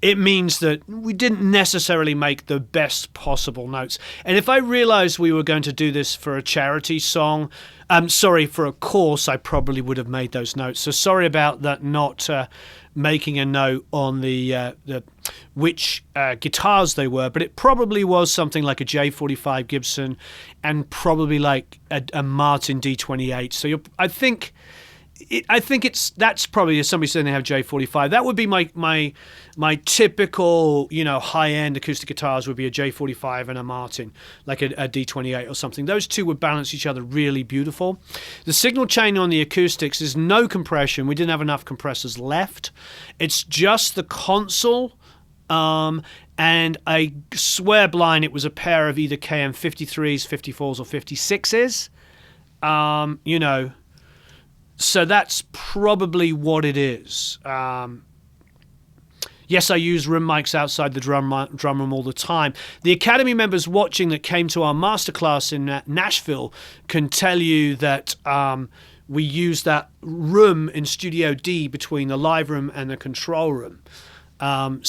it means that we didn't necessarily make the best possible notes. And if I realized we were going to do this for a charity song, for a course, I probably would have made those notes. So sorry about that, not making a note on the which guitars they were, but it probably was something like a J45 Gibson and probably like a Martin D28. So I think that's probably, as somebody saying they have J45. That would be my typical, high-end acoustic guitars would be a J45 and a Martin, like a D28 or something. Those two would balance each other really beautiful. The signal chain on the acoustics is no compression. We didn't have enough compressors left. It's just the console, and I swear blind it was a pair of either KM53s, 54s, or 56s. So that's probably what it is. Yes, I use room mics outside the drum room all the time. The Academy members watching that came to our masterclass in Nashville can tell you that we use that room in Studio D between the live room and the control room. And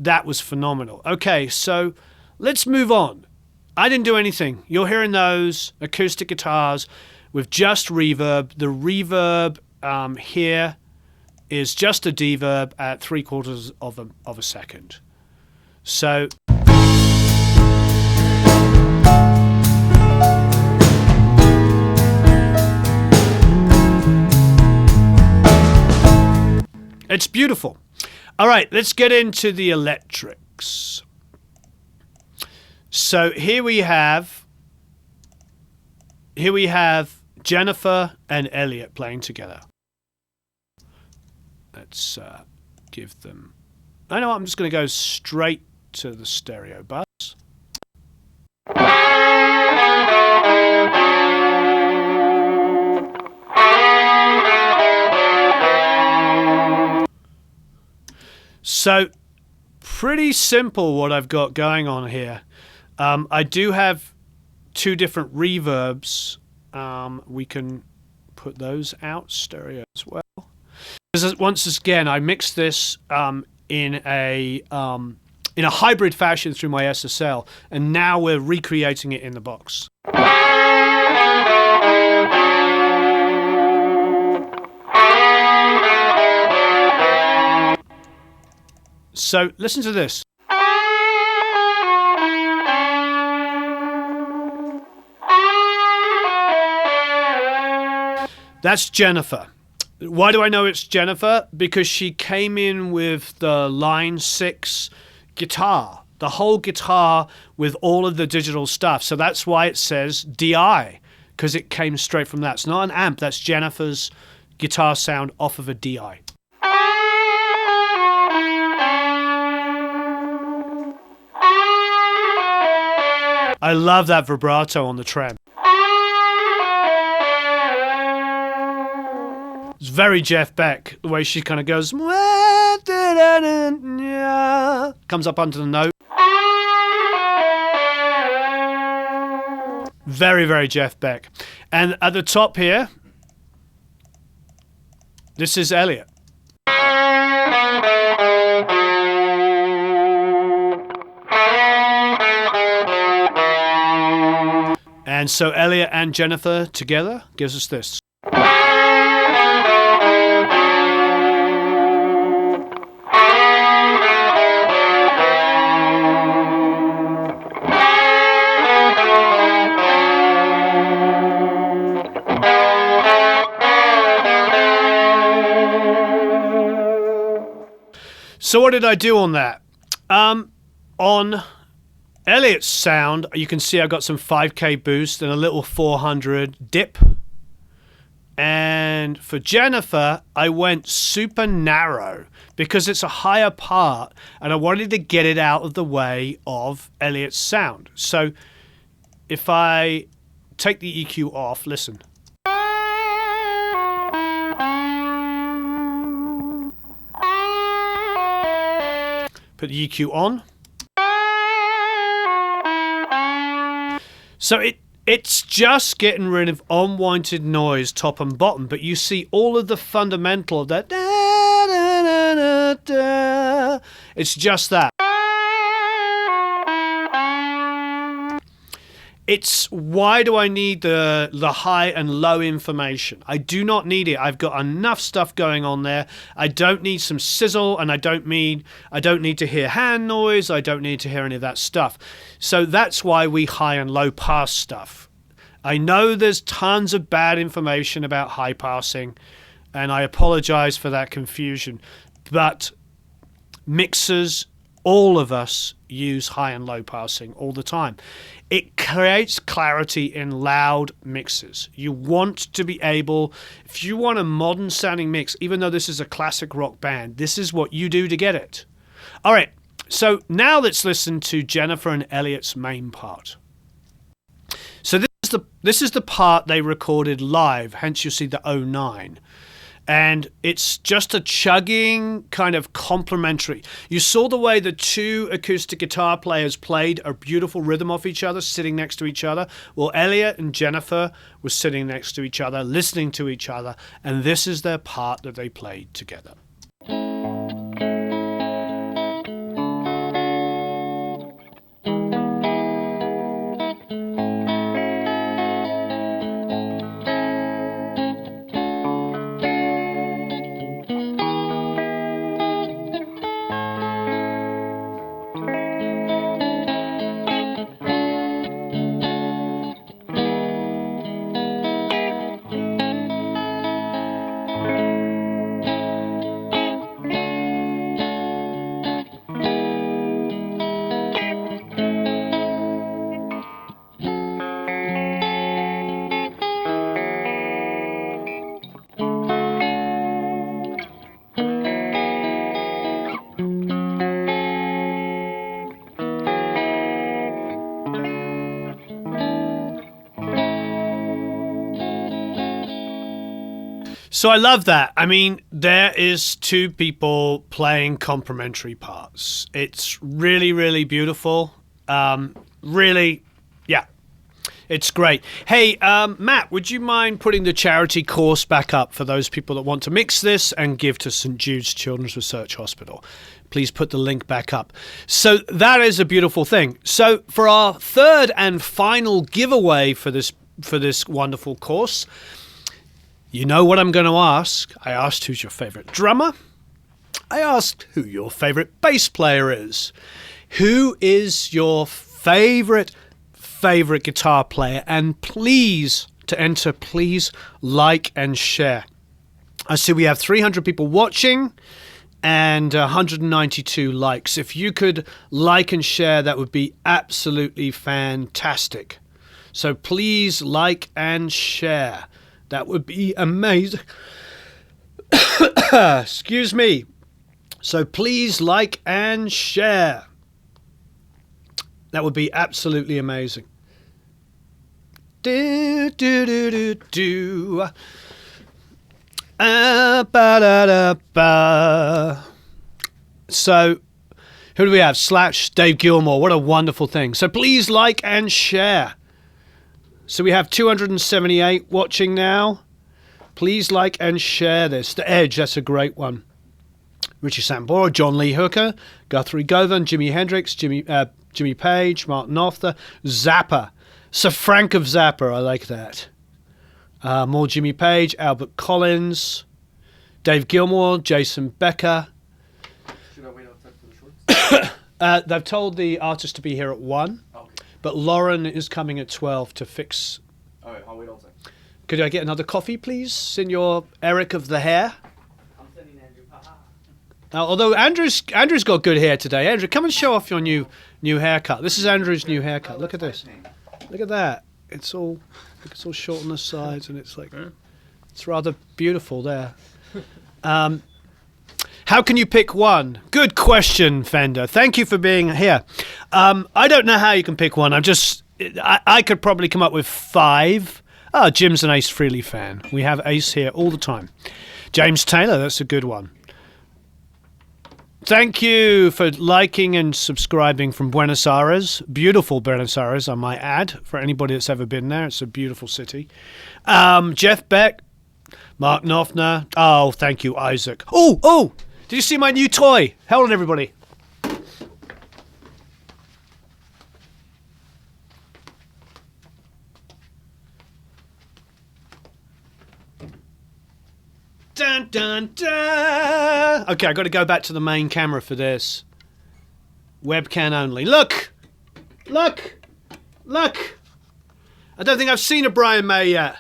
that was phenomenal. Okay, so let's move on. I didn't do anything. You're hearing those acoustic guitars with just reverb. The reverb here is just a deverb at 3/4 of a second. So it's beautiful. All right, let's get into the electrics. So here we have Jennifer and Elliot playing together. Let's give them... I know what, I'm just going to go straight to the stereo bus. So, pretty simple what I've got going on here. I do have two different reverbs. We can put those out stereo as well. Once again, I mixed this in a hybrid fashion through my SSL, and now we're recreating it in the box. So listen to this. That's Jennifer. Why do I know it's Jennifer? Because she came in with the Line 6 guitar, the whole guitar with all of the digital stuff. So that's why it says DI, because it came straight from that. It's not an amp, that's Jennifer's guitar sound off of a DI. I love that vibrato on the trem. It's very Jeff Beck, the way she kind of goes, comes up onto the note. Very, very Jeff Beck. And at the top here, this is Elliot. And so Elliot and Jennifer together gives us this. So what did I do on that? On Elliot's sound, you can see I've got some 5K boost and a little 400 dip. And for Jennifer, I went super narrow because it's a higher part and I wanted to get it out of the way of Elliot's sound. So if I take the EQ off, listen. Put the EQ on. So it's just getting rid of unwanted noise top and bottom, but you see all of the fundamental of that It's just that. It's why do I need the high and low information? I do not need it. I've got enough stuff going on there. I don't need some sizzle, and I don't need to hear hand noise. I don't need to hear any of that stuff. So that's why we high and low pass stuff. I know there's tons of bad information about high passing, and I apologize for that confusion. But mixers, all of us use high and low passing all the time. It creates clarity in loud mixes. You want to be able, if you want a modern sounding mix, even though this is a classic rock band, this is what you do to get it. All right, so now let's listen to Jennifer and Elliot's main part. So this is the part they recorded live, hence you see the 09. And it's just a chugging kind of complementary. You saw the way the two acoustic guitar players played a beautiful rhythm off each other, sitting next to each other. Well, Elliot and Jennifer were sitting next to each other, listening to each other, and this is their part that they played together. So I love that. I mean, there is two people playing complementary parts. It's really, really beautiful. Really, yeah, it's great. Hey, Matt, would you mind putting the charity course back up for those people that want to mix this and give to St. Jude's Children's Research Hospital? Please put the link back up. So that is a beautiful thing. So for our third and final giveaway for this wonderful course, you know what I'm going to ask. I asked who's your favorite drummer. I asked who your favorite bass player is. Who is your favorite guitar player? And please, to enter, please like and share. I see we have 300 people watching and 192 likes. If you could like and share, that would be absolutely fantastic. So please like and share. That would be amazing. Excuse me. So please like and share. That would be absolutely amazing. Do, do, do, do, do. Ba, da, da, ba. So, who do we have? Slash Dave Gilmore. What a wonderful thing. So please like and share. So we have 278 watching now. Please like and share this. The Edge, that's a great one. Richie Sambora, John Lee Hooker, Guthrie Govan, Jimi Hendrix, Jimmy Page, Martin Knopfler, Zappa. Sir Frank of Zappa, I like that. More Jimmy Page, Albert Collins, Dave Gilmore, Jason Becker. Should I wait outside for the shorts? They've told the artist to be here at 1. Okay. But Lauren is coming at 12 to fix. All right, I'll wait outside. Could I get another coffee, please? Senor Eric of the hair. I'm sending Andrew. Although Andrew's got good hair today. Andrew, come and show off your new haircut. This is Andrew's new haircut. Look at this. Look at that. It's all short on the sides, and it's like it's rather beautiful there. How can you pick one? Good question, Fender. Thank you for being here. I don't know how you can pick one. I could probably come up with 5. Oh, Jim's an Ace Frehley fan. We have Ace here all the time. James Taylor, that's a good one. Thank you for liking and subscribing from Buenos Aires. Beautiful Buenos Aires, I might add, for anybody that's ever been there. It's a beautiful city. Jeff Beck, Mark Knopfler. Oh, thank you, Isaac. Oh, did you see my new toy? Hold on, everybody. dun, dun, dun. Okay, I got to go back to the main camera for this. Webcam only. Look! Look! Look! I don't think I've seen a Brian May yet.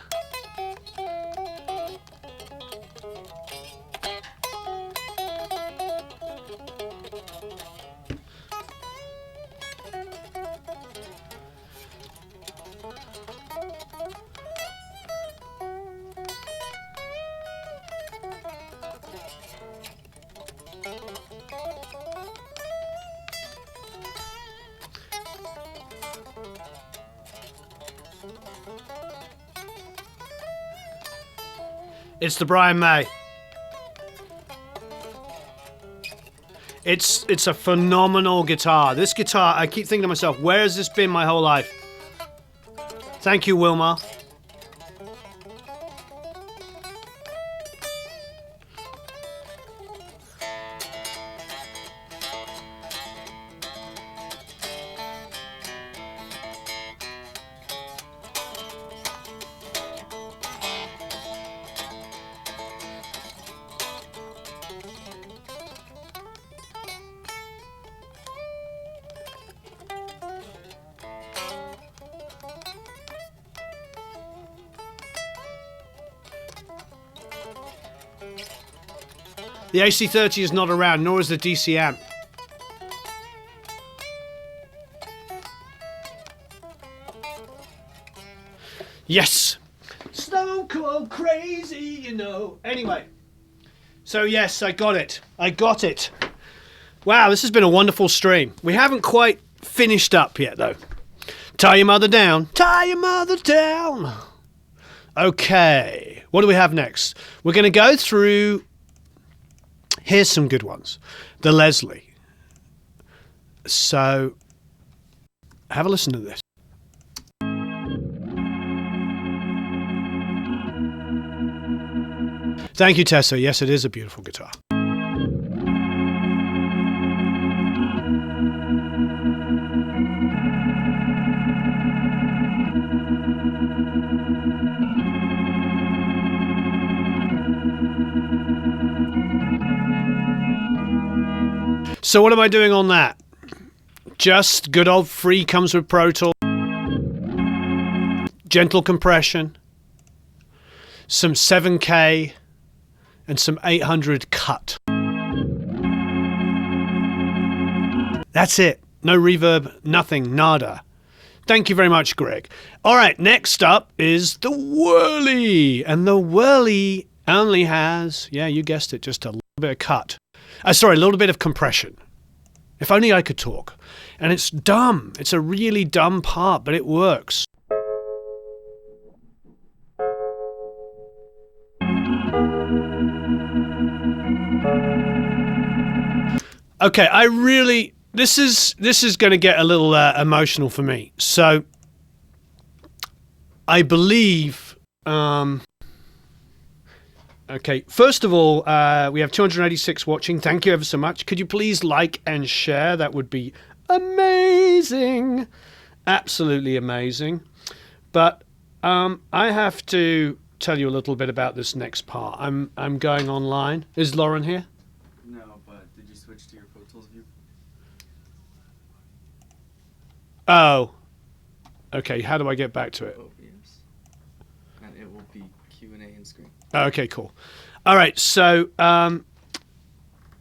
It's the Brian May. It's a phenomenal guitar. This guitar, I keep thinking to myself, where has this been my whole life? Thank you, Wilma. The AC30 is not around, nor is the DC amp. Yes! Stone cold crazy, you know. Anyway. So yes, I got it. I got it. Wow, this has been a wonderful stream. We haven't quite finished up yet, though. Tie your mother down. Tie your mother down. Okay. What do we have next? We're going to go through... Here's some good ones. The Leslie. So, have a listen to this. Thank you, Tessa. Yes, it is a beautiful guitar. So what am I doing on that? Just good old free comes with Pro Tool. Gentle compression. Some 7K and some 800 cut. That's it. No reverb, nothing, nada. Thank you very much, Greg. All right, next up is the Whirly. And the Whirly only has, yeah, you guessed it, just a little bit of cut. Sorry, a little bit of compression. If only I could talk. And it's dumb. It's a really dumb part, but it works. Okay, this is going to get a little emotional for me. So, I believe... Okay, first of all, we have 286 watching. Thank you ever so much. Could you please like and share? That would be amazing. Absolutely amazing. But I have to tell you a little bit about this next part. I'm going online. Is Lauren here? No, but did you switch to your Pro Tools view? Oh. Okay, how do I get back to it? OBS. And it will be Q&A and screen. Okay, cool. All right, so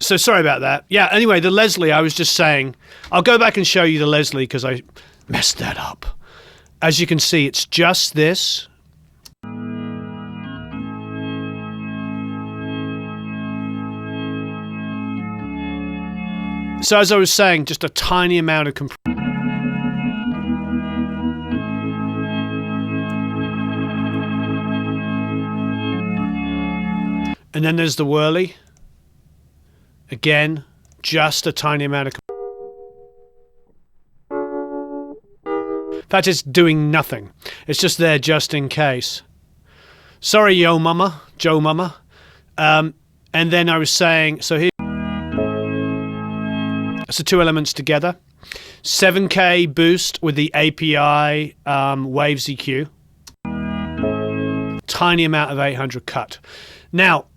sorry about that. Yeah, anyway, the Leslie, I was just saying, I'll go back and show you the Leslie because I messed that up. As you can see, it's just this. So as I was saying, just a tiny amount of compression. And then there's the Whirly. Again, just a tiny amount of... In fact, it's doing nothing. It's just there just in case. Sorry, Joe Mama. And then I was saying, so here... That's the two elements together. 7K boost with the API Waves EQ. Tiny amount of 800 cut. Now,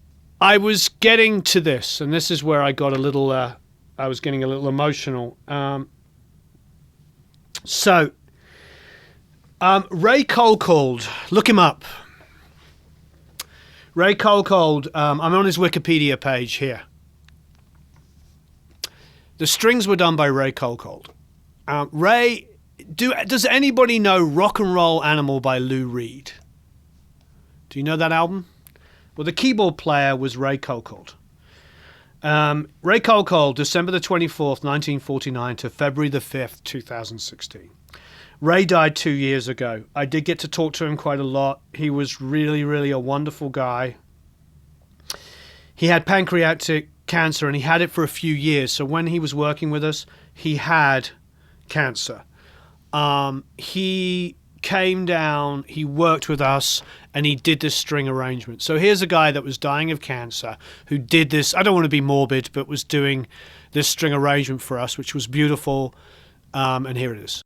I was getting to this, and this is where I got a little, I was getting a little emotional. Ray Colcold, look him up. Ray Colcold, I'm on his Wikipedia page here. The strings were done by Ray Colcold. Does anybody know Rock and Roll Animal by Lou Reed? Do you know that album? Well, the keyboard player was Ray Colcold. Ray Colcold, December the 24th, 1949 to February the 5th, 2016. Ray died 2 years ago. I did get to talk to him quite a lot. He was really, really a wonderful guy. He had pancreatic cancer, and he had it for a few years. So when he was working with us, he had cancer. He came down, he worked with us, and he did this string arrangement. So here's a guy that was dying of cancer who did this, I don't want to be morbid, but was doing this string arrangement for us, which was beautiful. And here it is.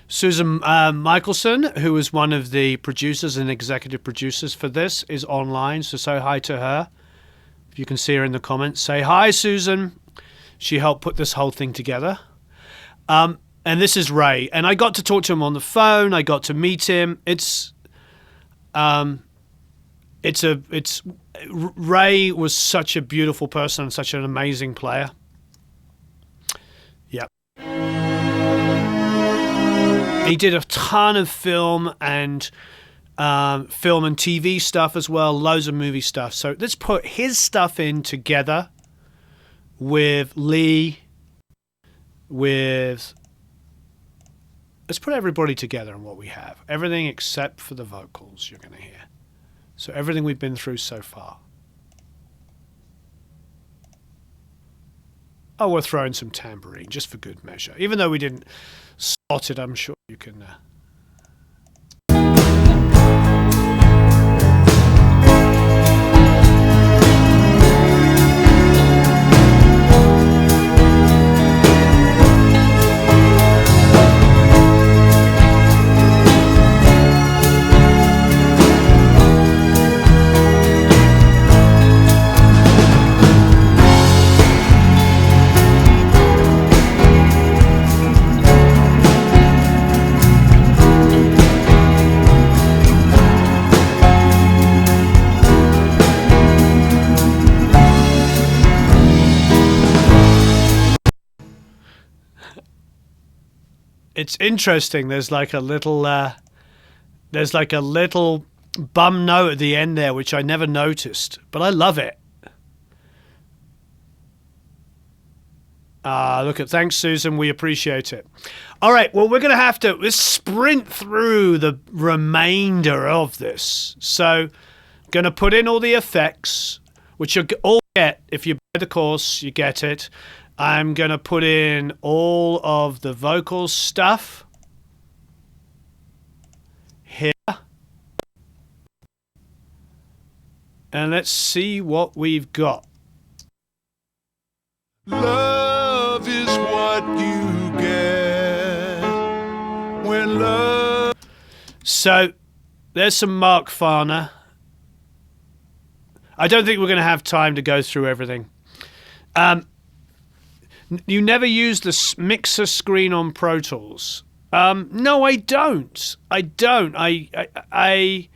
Susan Michelson, who was one of the producers and executive producers for this, is online, so say hi to her. If you can see her in the comments, say hi, Susan. She helped put this whole thing together. And this is Ray, and I got to talk to him on the phone. I got to meet him. Ray was such a beautiful person and such an amazing player. Yep. He did a ton of film and TV stuff as well, loads of movie stuff. So let's put his stuff in together with Lee, let's put everybody together in what we have. Everything except for the vocals you're going to hear. So everything we've been through so far. Oh, we'll throw in some tambourine just for good measure. Even though we didn't slot it, I'm sure you can... It's interesting. There's like a little bum note at the end there, which I never noticed, but I love it. Thanks, Susan. We appreciate it. All right. Well, we're going to have to sprint through the remainder of this. So, going to put in all the effects, which you all get if you buy the course. You get it. I'm going to put in all of the vocal stuff here. And let's see what we've got. Love is what you get when love... So, there's some Mark Farner. I don't think we're going to have time to go through everything. You never use the mixer screen on Pro Tools. No, I don't. I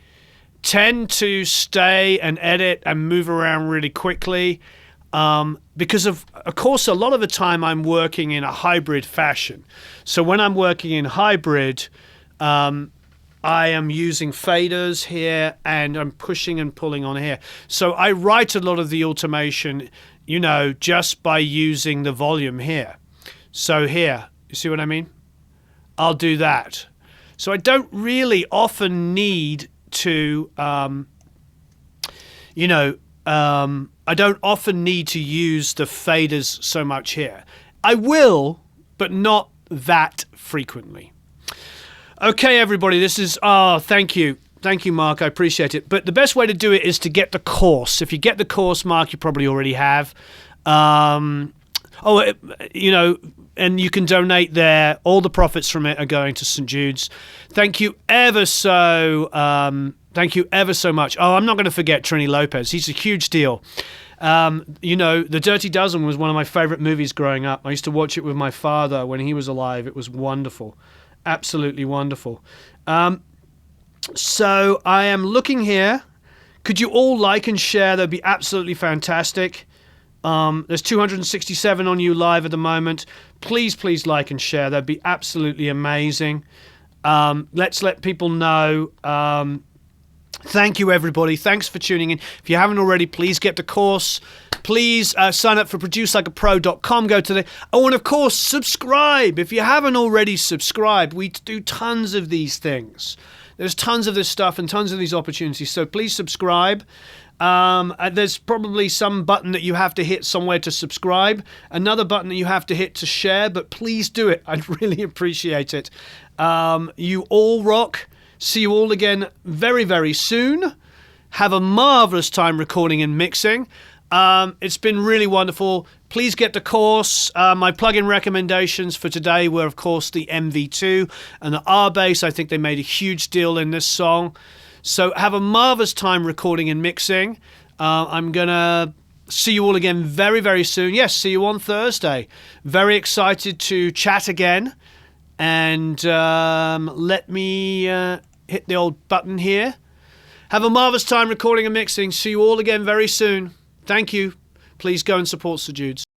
tend to stay and edit and move around really quickly because of course, a lot of the time I'm working in a hybrid fashion. So when I'm working in hybrid, I am using faders here and I'm pushing and pulling on here. So I write a lot of the automation, just by using the volume here. So here, you see what I mean? I'll do that. So I don't really often need to, I don't often need to use the faders so much here. I will, but not that frequently. Okay, everybody, this is... Oh, thank you. Thank you, Mark. I appreciate it. But the best way to do it is to get the course. If you get the course, Mark, you probably already have. And you can donate there. All the profits from it are going to St. Jude's. Thank you ever so much. Oh, I'm not going to forget Trini Lopez. He's a huge deal. The Dirty Dozen was one of my favorite movies growing up. I used to watch it with my father when he was alive. It was wonderful. Absolutely wonderful. So I am looking here. Could you all like and share? That'd be absolutely fantastic. There's 267 on you live at the moment. Please like and share. That'd be absolutely amazing. Let's let people know. Thank you, everybody. Thanks for tuning in. If you haven't already, please get the course. Please sign up for producelikeapro.com. Go to the... Oh, and of course, subscribe. If you haven't already subscribed, we do tons of these things. There's tons of this stuff and tons of these opportunities. So please subscribe. There's probably some button that you have to hit somewhere to subscribe. Another button that you have to hit to share. But please do it. I'd really appreciate it. You all rock. See you all again very, very soon. Have a marvelous time recording and mixing. It's been really wonderful. Please get the course. My plugin recommendations for today were, of course, the MV2 and the R-Bass. I think they made a huge deal in this song. So have a marvelous time recording and mixing. I'm going to see you all again very, very soon. Yes, see you on Thursday. Very excited to chat again. And let me hit the old button here. Have a marvelous time recording and mixing. See you all again very soon. Thank you. Please go and support Sir Jude's.